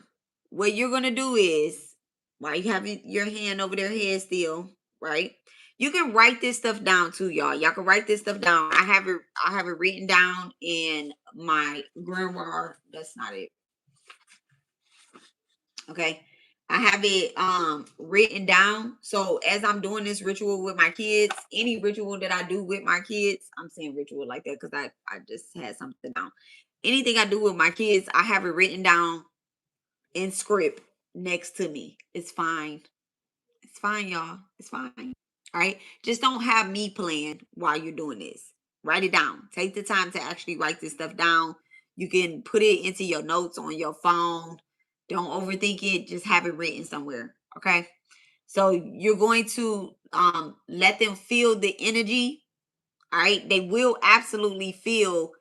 what you're gonna do is, while you have your hand over their head still, right? You can write this stuff down too, y'all. Y'all can write this stuff down. I have it written down in my grimoire. That's not it. Okay. I have it written down. So as I'm doing this ritual with my kids, any ritual that I do with my kids, I'm saying ritual like that because I just had something down. Anything I do with my kids, I have it written down in script next to me. It's fine. It's fine, y'all. It's fine. All right. Just don't have me playing while you're doing this. Write it down. Take the time to actually write this stuff down. You can put it into your notes on your phone. Don't overthink it. Just have it written somewhere. Okay. So you're going to let them feel the energy. All right. They will absolutely feel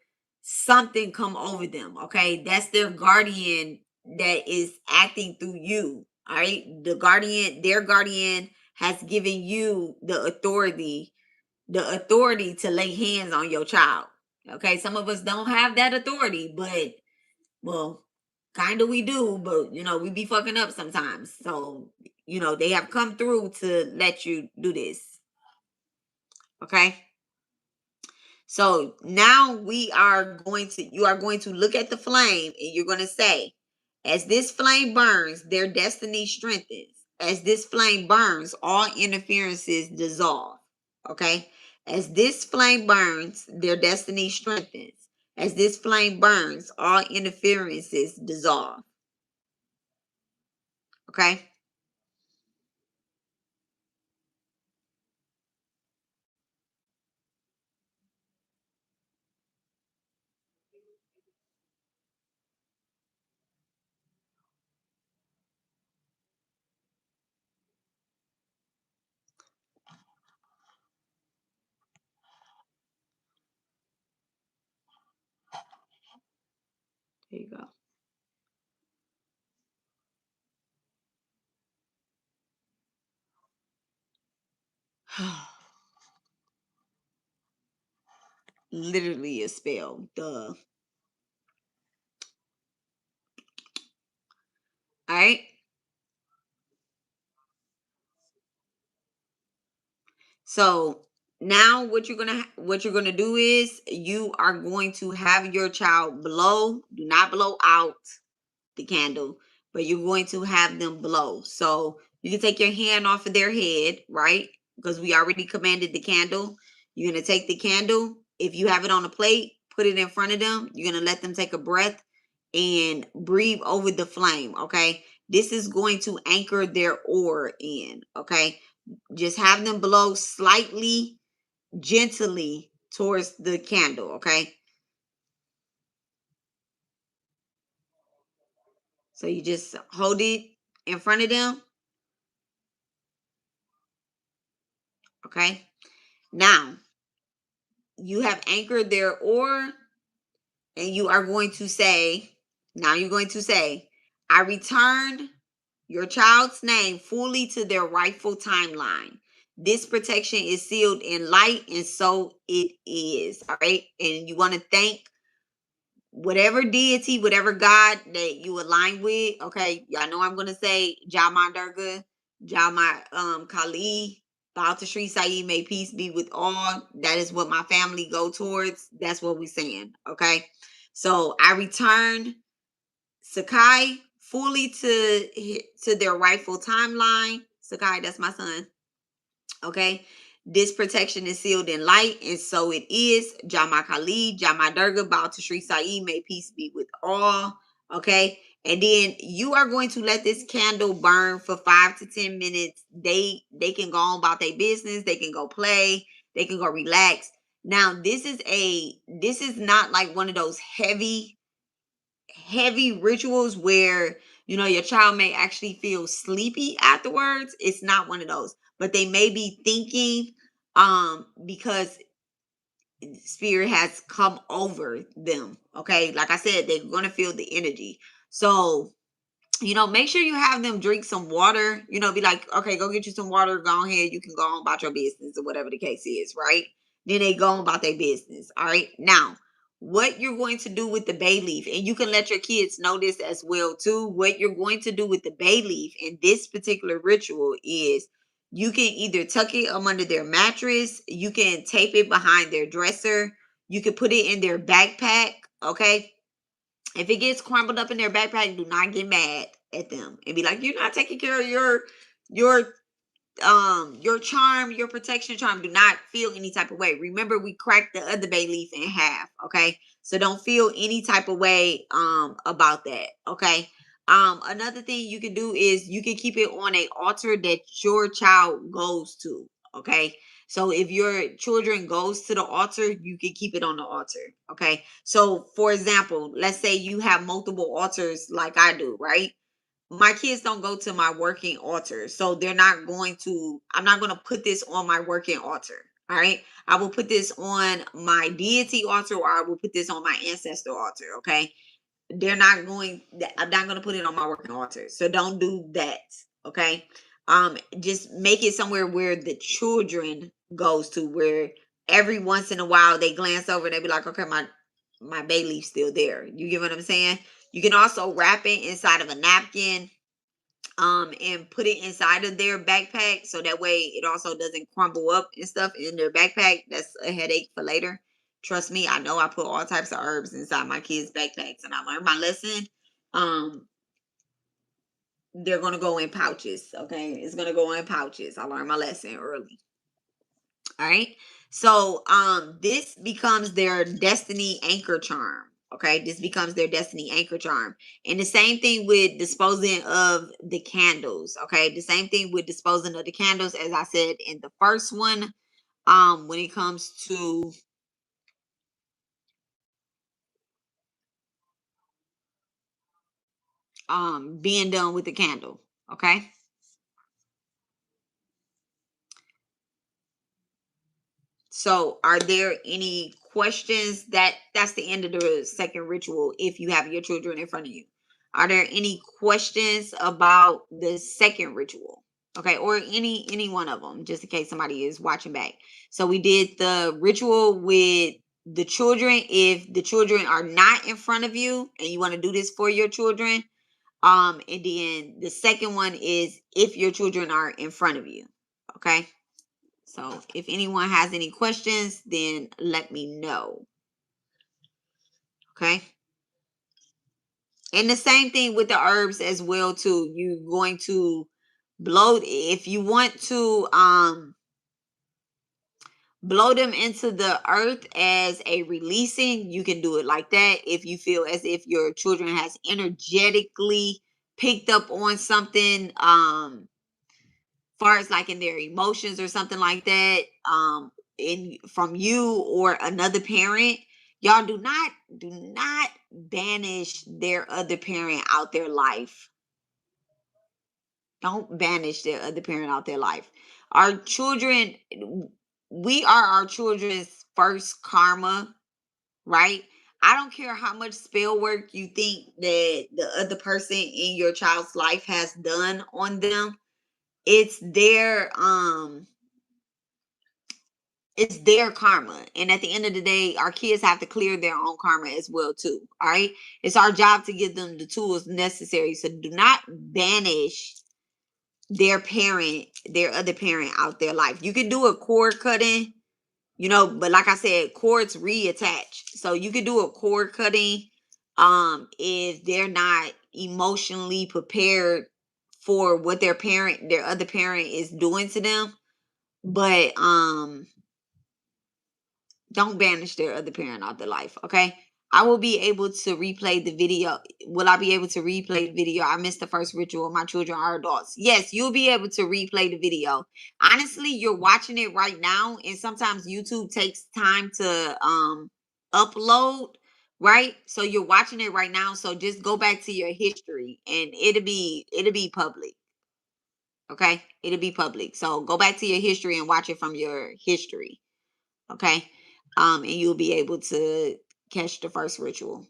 something come over them. Okay. That's their guardian that is acting through you. All right. Their guardian has given you the authority to lay hands on your child. Okay. Some of us don't have that authority, but well, kind of we do, but we be fucking up sometimes. So, they have come through to let you do this. Okay. So now you are going to look at the flame and you're going to say, as this flame burns, their destiny strengthens. As this flame burns, all interferences dissolve. Okay. As this flame burns, their destiny strengthens. As this flame burns, all interferences dissolve. Okay. There you go. Literally a spell. Duh. All right. So now what you're gonna do is you are going to have your child blow. Do not blow out the candle, but you're going to have them blow. So you can take your hand off of their head, right? Because we already commanded the candle. You're gonna take the candle. If you have it on a plate, put it in front of them. You're gonna let them take a breath and breathe over the flame. Okay. This is going to anchor their aura in. Okay. Just have them blow slightly, gently towards the candle. Okay. So you just hold it in front of them. Okay. Now you have anchored their aura, and you're going to say, I return your child's name fully to their rightful timeline. This protection is sealed in light, and so it is. All right. And you want to thank whatever deity, whatever God that you align with. Okay. Y'all know I'm going to say Jama Durga, Jama Kali, Baal Tashri Saeed, may peace be with all. That is what my family go towards. That's what we're saying. Okay. So I return Sakai fully to their rightful timeline. Sakai, that's my son. Okay. This protection is sealed in light, and so it is. Jama Kali, Jama Durga, Baal Tashri Saeed, may peace be with all. Okay. And then you are going to let this candle burn for 5 to 10 minutes. They can go on about their business. They can go play. They can go relax. Now, this is not like one of those heavy rituals where your child may actually feel sleepy afterwards. It's not one of those, but they may be thinking because spirit has come over them. Okay, like I said, they're going to feel the energy. So make sure you have them drink some water. Be like, okay, go get you some water. Go ahead. You can go on about your business or whatever the case is, right? Then they go on about their business. All right. Now, what you're going to do with the bay leaf, and you can let your kids know this as well too. What you're going to do with the bay leaf in this particular ritual is you can either tuck it under their mattress, you can tape it behind their dresser, you can put it in their backpack. Okay, if it gets crumbled up in their backpack, do not get mad at them and be like, you're not taking care of your your charm, your protection charm. Do not feel any type of way. Remember, we cracked the other bay leaf in half. Okay, so don't feel any type of way about that. Okay. Another thing you can do is you can keep it on a altar that your child goes to. Okay, so if your children goes to the altar, you can keep it on the altar. Okay, so for example, let's say you have multiple altars like I do, right? My kids don't go to my working altar. So I'm not going to put this on my working altar. All right. I will put this on my deity altar, or I will put this on my ancestral altar. Okay. I'm not going to put it on my working altar. So don't do that. Okay. Just make it somewhere where the children goes to, where every once in a while they glance over and they be like, okay, my bay leaf's still there. You get what I'm saying? You can also wrap it inside of a napkin, and put it inside of their backpack, so that way it also doesn't crumble up and stuff in their backpack. That's a headache for later. Trust me, I know I put all types of herbs inside my kids' backpacks, and I learned my lesson. Um, they're gonna go in pouches. Okay, it's gonna go in pouches. I learned my lesson early. All right. So this becomes their destiny anchor charm. Okay, this becomes their destiny anchor charm. And the same thing with disposing of the candles. Okay, the same thing with disposing of the candles, as I said in the first one. When it comes to being done with the candle. Okay. So, are there any questions? That's the end of the second ritual if you have your children in front of you. Are there any questions about the second ritual? Okay, or any one of them, just in case somebody is watching back. So we did the ritual with the children. If the children are not in front of you and you want to do this for your children, and then the second one is if your children are in front of you. Okay. So if anyone has any questions, then let me know. Okay. And the same thing with the herbs as well too. You're going to blow, if you want to blow them into the earth as a releasing, you can do it like that. If you feel as if your children has energetically picked up on something, far as like in their emotions or something like that, in from you or another parent, y'all do not banish their other parent out their life. Don't banish their other parent out their life. Our children, we are our children's first karma, right? I don't care how much spell work you think that the other person in your child's life has done on them. It's their it's their karma, and at the end of the day our kids have to clear their own karma as well too. All right, it's our job to give them the tools necessary. So do not banish their other parent out their life. You can do a cord cutting, but like I said, cords reattach, so you can do a cord cutting if they're not emotionally prepared for what their other parent is doing to them. But don't banish their other parent out their life. Okay. I will be able to replay the video. Will I be able to replay the video? I missed the first ritual. My children are adults. Yes, you'll be able to replay the video. Honestly, you're watching it right now, and sometimes YouTube takes time to upload, right? So you're watching it right now. So just go back to your history and it'll be public. Okay? It'll be public. So go back to your history and watch it from your history. Okay. And you'll be able to catch the first ritual.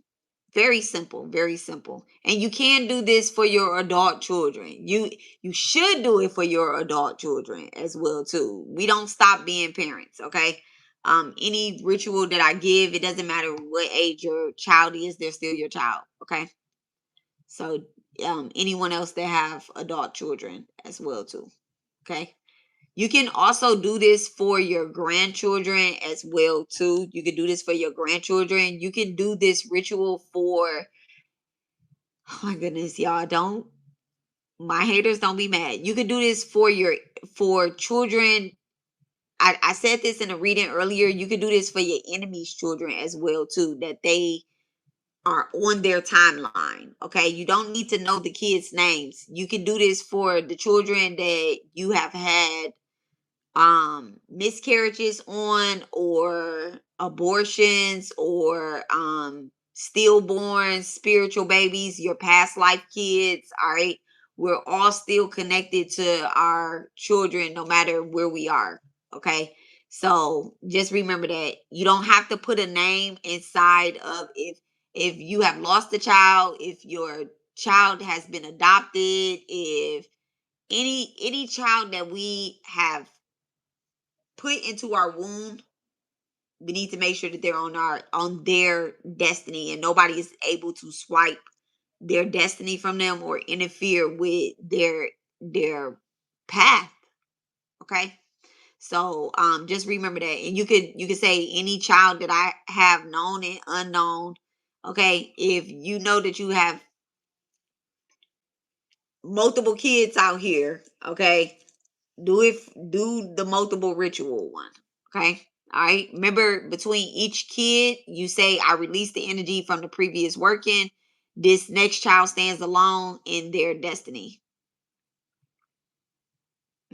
Very simple, very simple. And you can do this for your adult children. You should do it for your adult children as well too. We don't stop being parents, okay? Any ritual that I give, it doesn't matter what age your child is, they're still your child, okay? So anyone else that have adult children as well too. Okay. You can also do this for your grandchildren as well too. You can do this for your grandchildren. You can do this ritual for, oh my goodness, y'all, don't, my haters don't be mad. You can do this for for children. I said this in a reading earlier. You can do this for your enemy's children as well too, that they are on their timeline. Okay. You don't need to know the kids' names. You can do this for the children that you have had miscarriages on, or abortions, or stillborn spiritual babies, your past life kids. All right, we're all still connected to our children no matter where we are. Okay, so just remember that you don't have to put a name inside of, if you have lost a child, if your child has been adopted, if any child that we have put into our womb, we need to make sure that they're on their destiny, and nobody is able to swipe their destiny from them or interfere with their path. Okay, so just remember that. And you could say any child that I have, known and unknown. Okay, if you know that you have multiple kids out here, okay, do the multiple ritual one. Okay. All right. Remember, between each kid, you say, I release the energy from the previous working. This next child stands alone in their destiny.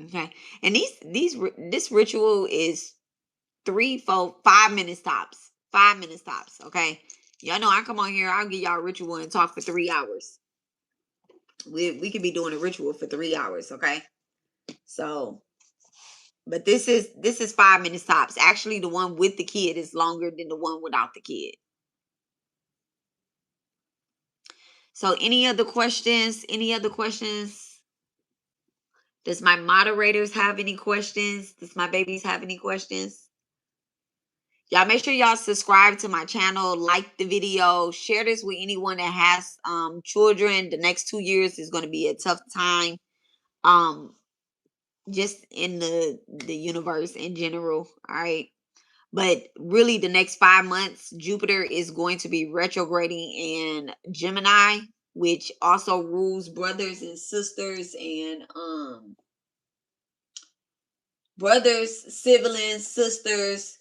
Okay. And this ritual is 3, 4, 5 minutes tops. 5 minutes tops. Okay. Y'all know I come on here, I'll give y'all a ritual and talk for 3 hours. We could be doing a ritual for 3 hours. Okay. So, but this is 5 minutes tops. Actually, the one with the kid is longer than the one without the kid. So any other questions? Any other questions? Does my moderators have any questions? Does my babies have any questions? Y'all make sure y'all subscribe to my channel, like the video, share this with anyone that has children. The next 2 years is going to be a tough time. Um, just in the universe in general. All right. But really, the next 5 months, Jupiter is going to be retrograding in Gemini, which also rules brothers and sisters, and brothers, siblings, sisters,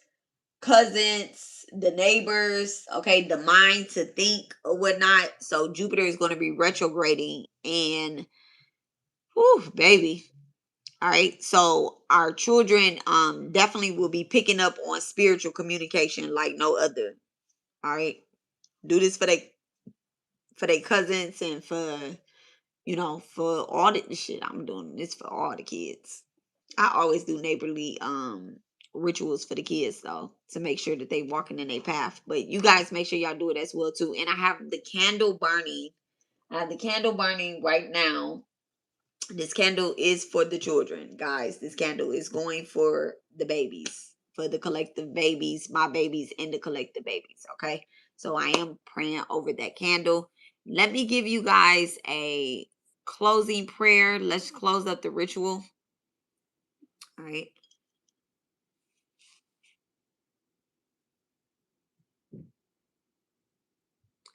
cousins, the neighbors, okay, the mind to think or whatnot. So Jupiter is going to be retrograding, and whew, baby. All right. So our children definitely will be picking up on spiritual communication like no other. All right. Do this for their cousins, and for, for all the shit. I'm doing this for all the kids. I always do neighborly rituals for the kids though, to make sure that they walking in their path. But you guys make sure y'all do it as well too. And I have the candle burning. I have the candle burning right now. This candle is for the children, guys. This candle is going for the babies, for the collective babies, my babies, and the collective babies. Okay. So I am praying over that candle. Let me give you guys a closing prayer. Let's close up the ritual. All right.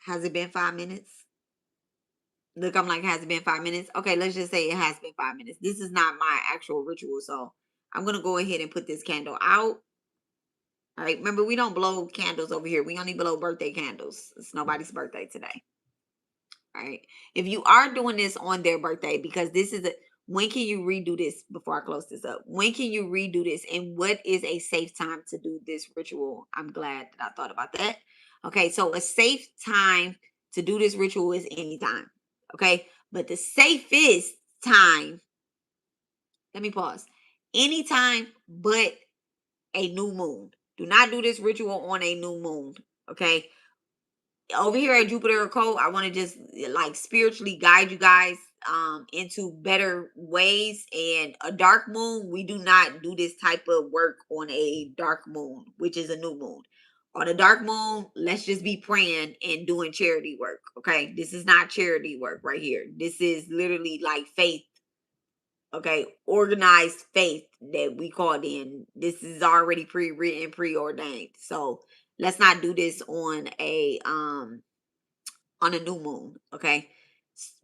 Has it been 5 minutes? Look, I'm like, has it been 5 minutes? Okay, let's just say it has been 5 minutes. This is not my actual ritual. So I'm going to go ahead and put this candle out. All right. Remember, we don't blow candles over here. We only blow birthday candles. It's nobody's birthday today. All right. If you are doing this on their birthday, because this is when can you redo this before I close this up? When can you redo this? And what is a safe time to do this ritual? I'm glad that I thought about that. Okay. So a safe time to do this ritual is anytime. Okay. But the safest time, let me pause. Anytime but a new moon. Do not do this ritual on a new moon. Okay. over here at Jupiter Occult, I want to just like spiritually guide you guys into better ways. And a dark moon, we do not do this type of work on a dark moon, which is a new moon. On a dark moon, let's just be praying and doing charity work. Okay, this is not charity work right here. This is literally like faith. Okay, organized faith that we called in. This is already pre-written, preordained. So let's not do this on a new moon, okay?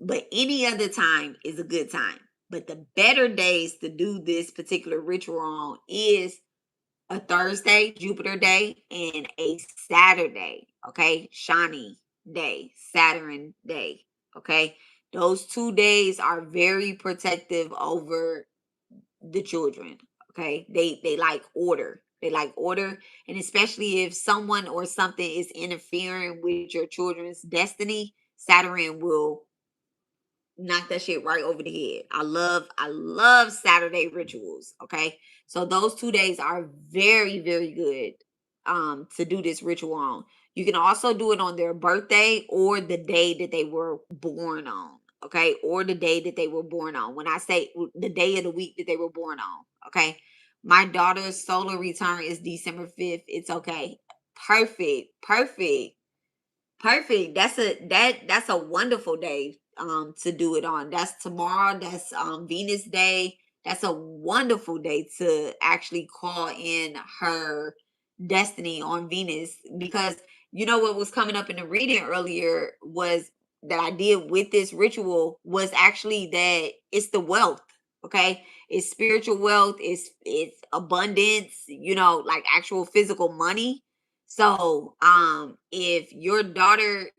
But any other time is a good time. But the better days to do this particular ritual on is a Thursday, Jupiter day, and a Saturday, okay? Shani day, Saturn day, okay? Those 2 days are very protective over the children. Okay, they like order. They like order, and especially if someone or something is interfering with your children's destiny, Saturn will knock that shit right over the head. I love Saturday rituals. Okay. So those 2 days are very, very good to do this ritual on. You can also do it on their birthday or the day that they were born on. Okay. Or the day that they were born on. When I say the day of the week that they were born on. Okay. My daughter's solar return is December 5th. It's okay. Perfect. Perfect. Perfect. That's a wonderful day to do it on. That's tomorrow. That's Venus Day. That's a wonderful day to actually call in her destiny on Venus, because you know what was coming up in the reading earlier was that I did with this ritual was actually that it's the wealth. Okay. It's spiritual wealth, it's abundance, like actual physical money. So, if your daughter,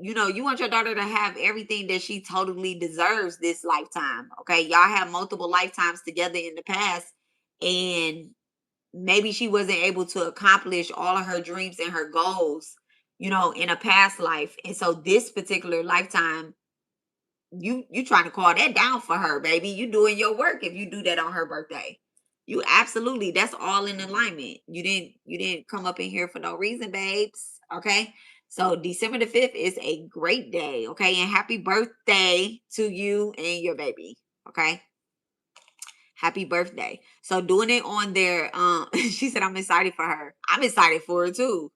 you want your daughter to have everything that she totally deserves this lifetime. Okay. Y'all have multiple lifetimes together in the past, and maybe she wasn't able to accomplish all of her dreams and her goals, in a past life. And so this particular lifetime, you trying to call that down for her, baby. You doing your work if you do that on her birthday. You absolutely, that's all in alignment. You didn't come up in here for no reason, babes. Okay. So December the 5th is a great day. Okay. And happy birthday to you and your baby. Okay. Happy birthday. So doing it on their she said I'm excited for her. I'm excited for her too.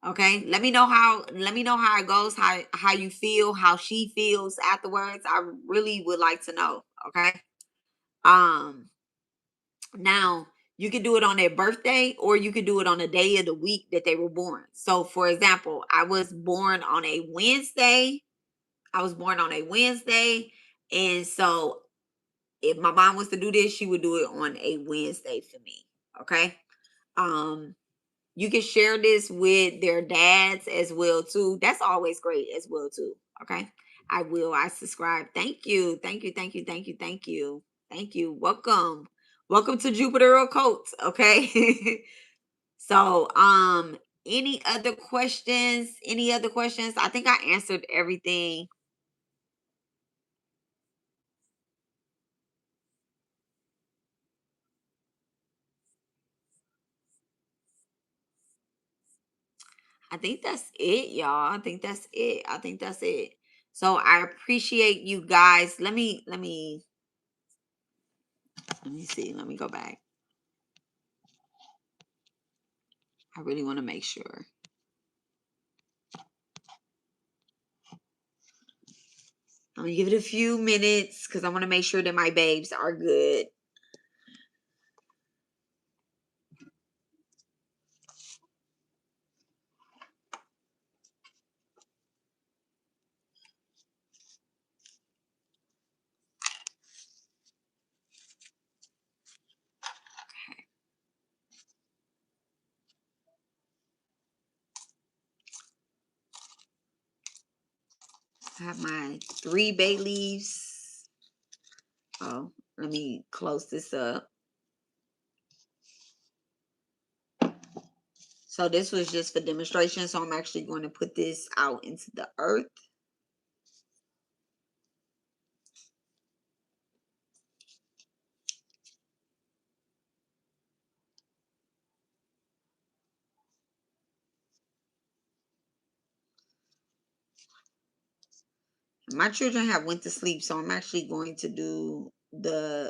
Okay, let me know how it goes, how you feel, how she feels afterwards. I really would like to know. Okay. um Now you can do it on their birthday, or you can do it on the day of the week that they were born. So for example, I was born on a Wednesday. And so if my mom was to do this, she would do it on a Wednesday for me. Okay. um You can share this with their dads as well too. That's always great as well too. Okay. I will. I subscribe. Thank you. Thank you. Thank you. Thank you. Thank you. Thank you. Welcome. Welcome to Jupiter Occult. Okay. So any other questions? Any other questions? I think I answered everything. I think that's it, y'all. I think that's it. I think that's it. So I appreciate you guys. Let me see. Let me go back. I really want to make sure. I'm gonna give it a few minutes because I want to make sure that my babes are good. I have my 3 bay leaves. Oh, let me close this up. So this was just for demonstration. So I'm actually going to put this out into the earth. My children have went to sleep, so I'm actually going to do the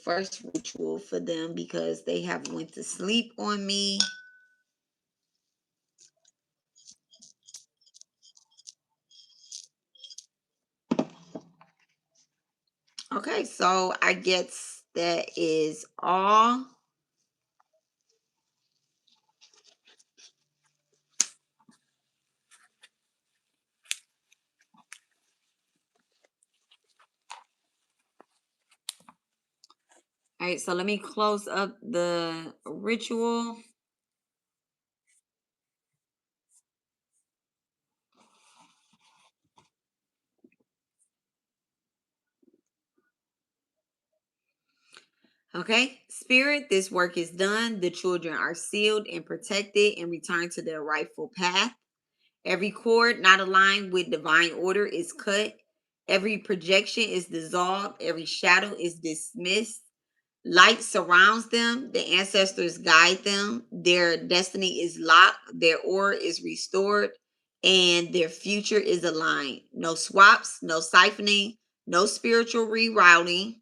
first ritual for them because they have went to sleep on me. Okay, so I guess that is all. All right, so let me close up the ritual. Okay, Spirit, this work is done. The children are sealed and protected and returned to their rightful path. Every cord not aligned with divine order is cut. Every projection is dissolved. Every shadow is dismissed. Light surrounds them. The ancestors guide them. Their destiny is locked. Their aura is restored. And their future is aligned. No swaps, no siphoning, no spiritual rerouting.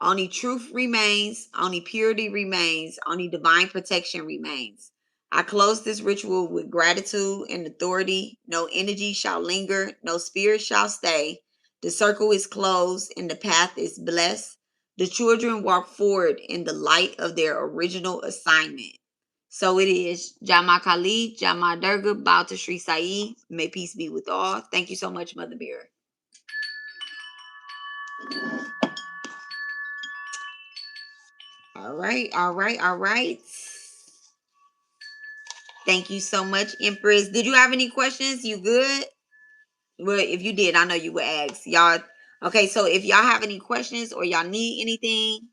Only truth remains, only purity remains, only divine protection remains. I close this ritual with gratitude and authority. No energy shall linger, no spirit shall stay. The circle is closed and the path is blessed. The children walk forward in the light of their original assignment. So it is. Jama Kali, Jama Durga, bow to Sri Sai. May peace be with all. Thank you so much, Mother Bear. All right, all right, all right. Thank you so much, Empress. Did you have any questions? You good? Well, if you did, I know you would ask. Y'all, okay, so if y'all have any questions or y'all need anything,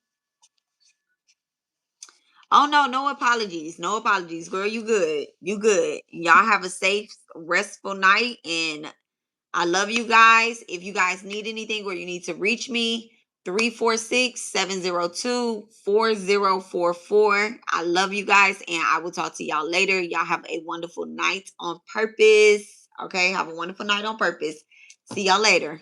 oh no, no apologies. No apologies. Girl, you good. You good. Y'all have a safe, restful night. And I love you guys. If you guys need anything or you need to reach me, 346-702-4044. I love you guys, and I will talk to y'all later. Y'all have a wonderful night on purpose. Okay, have a wonderful night on purpose. See y'all later.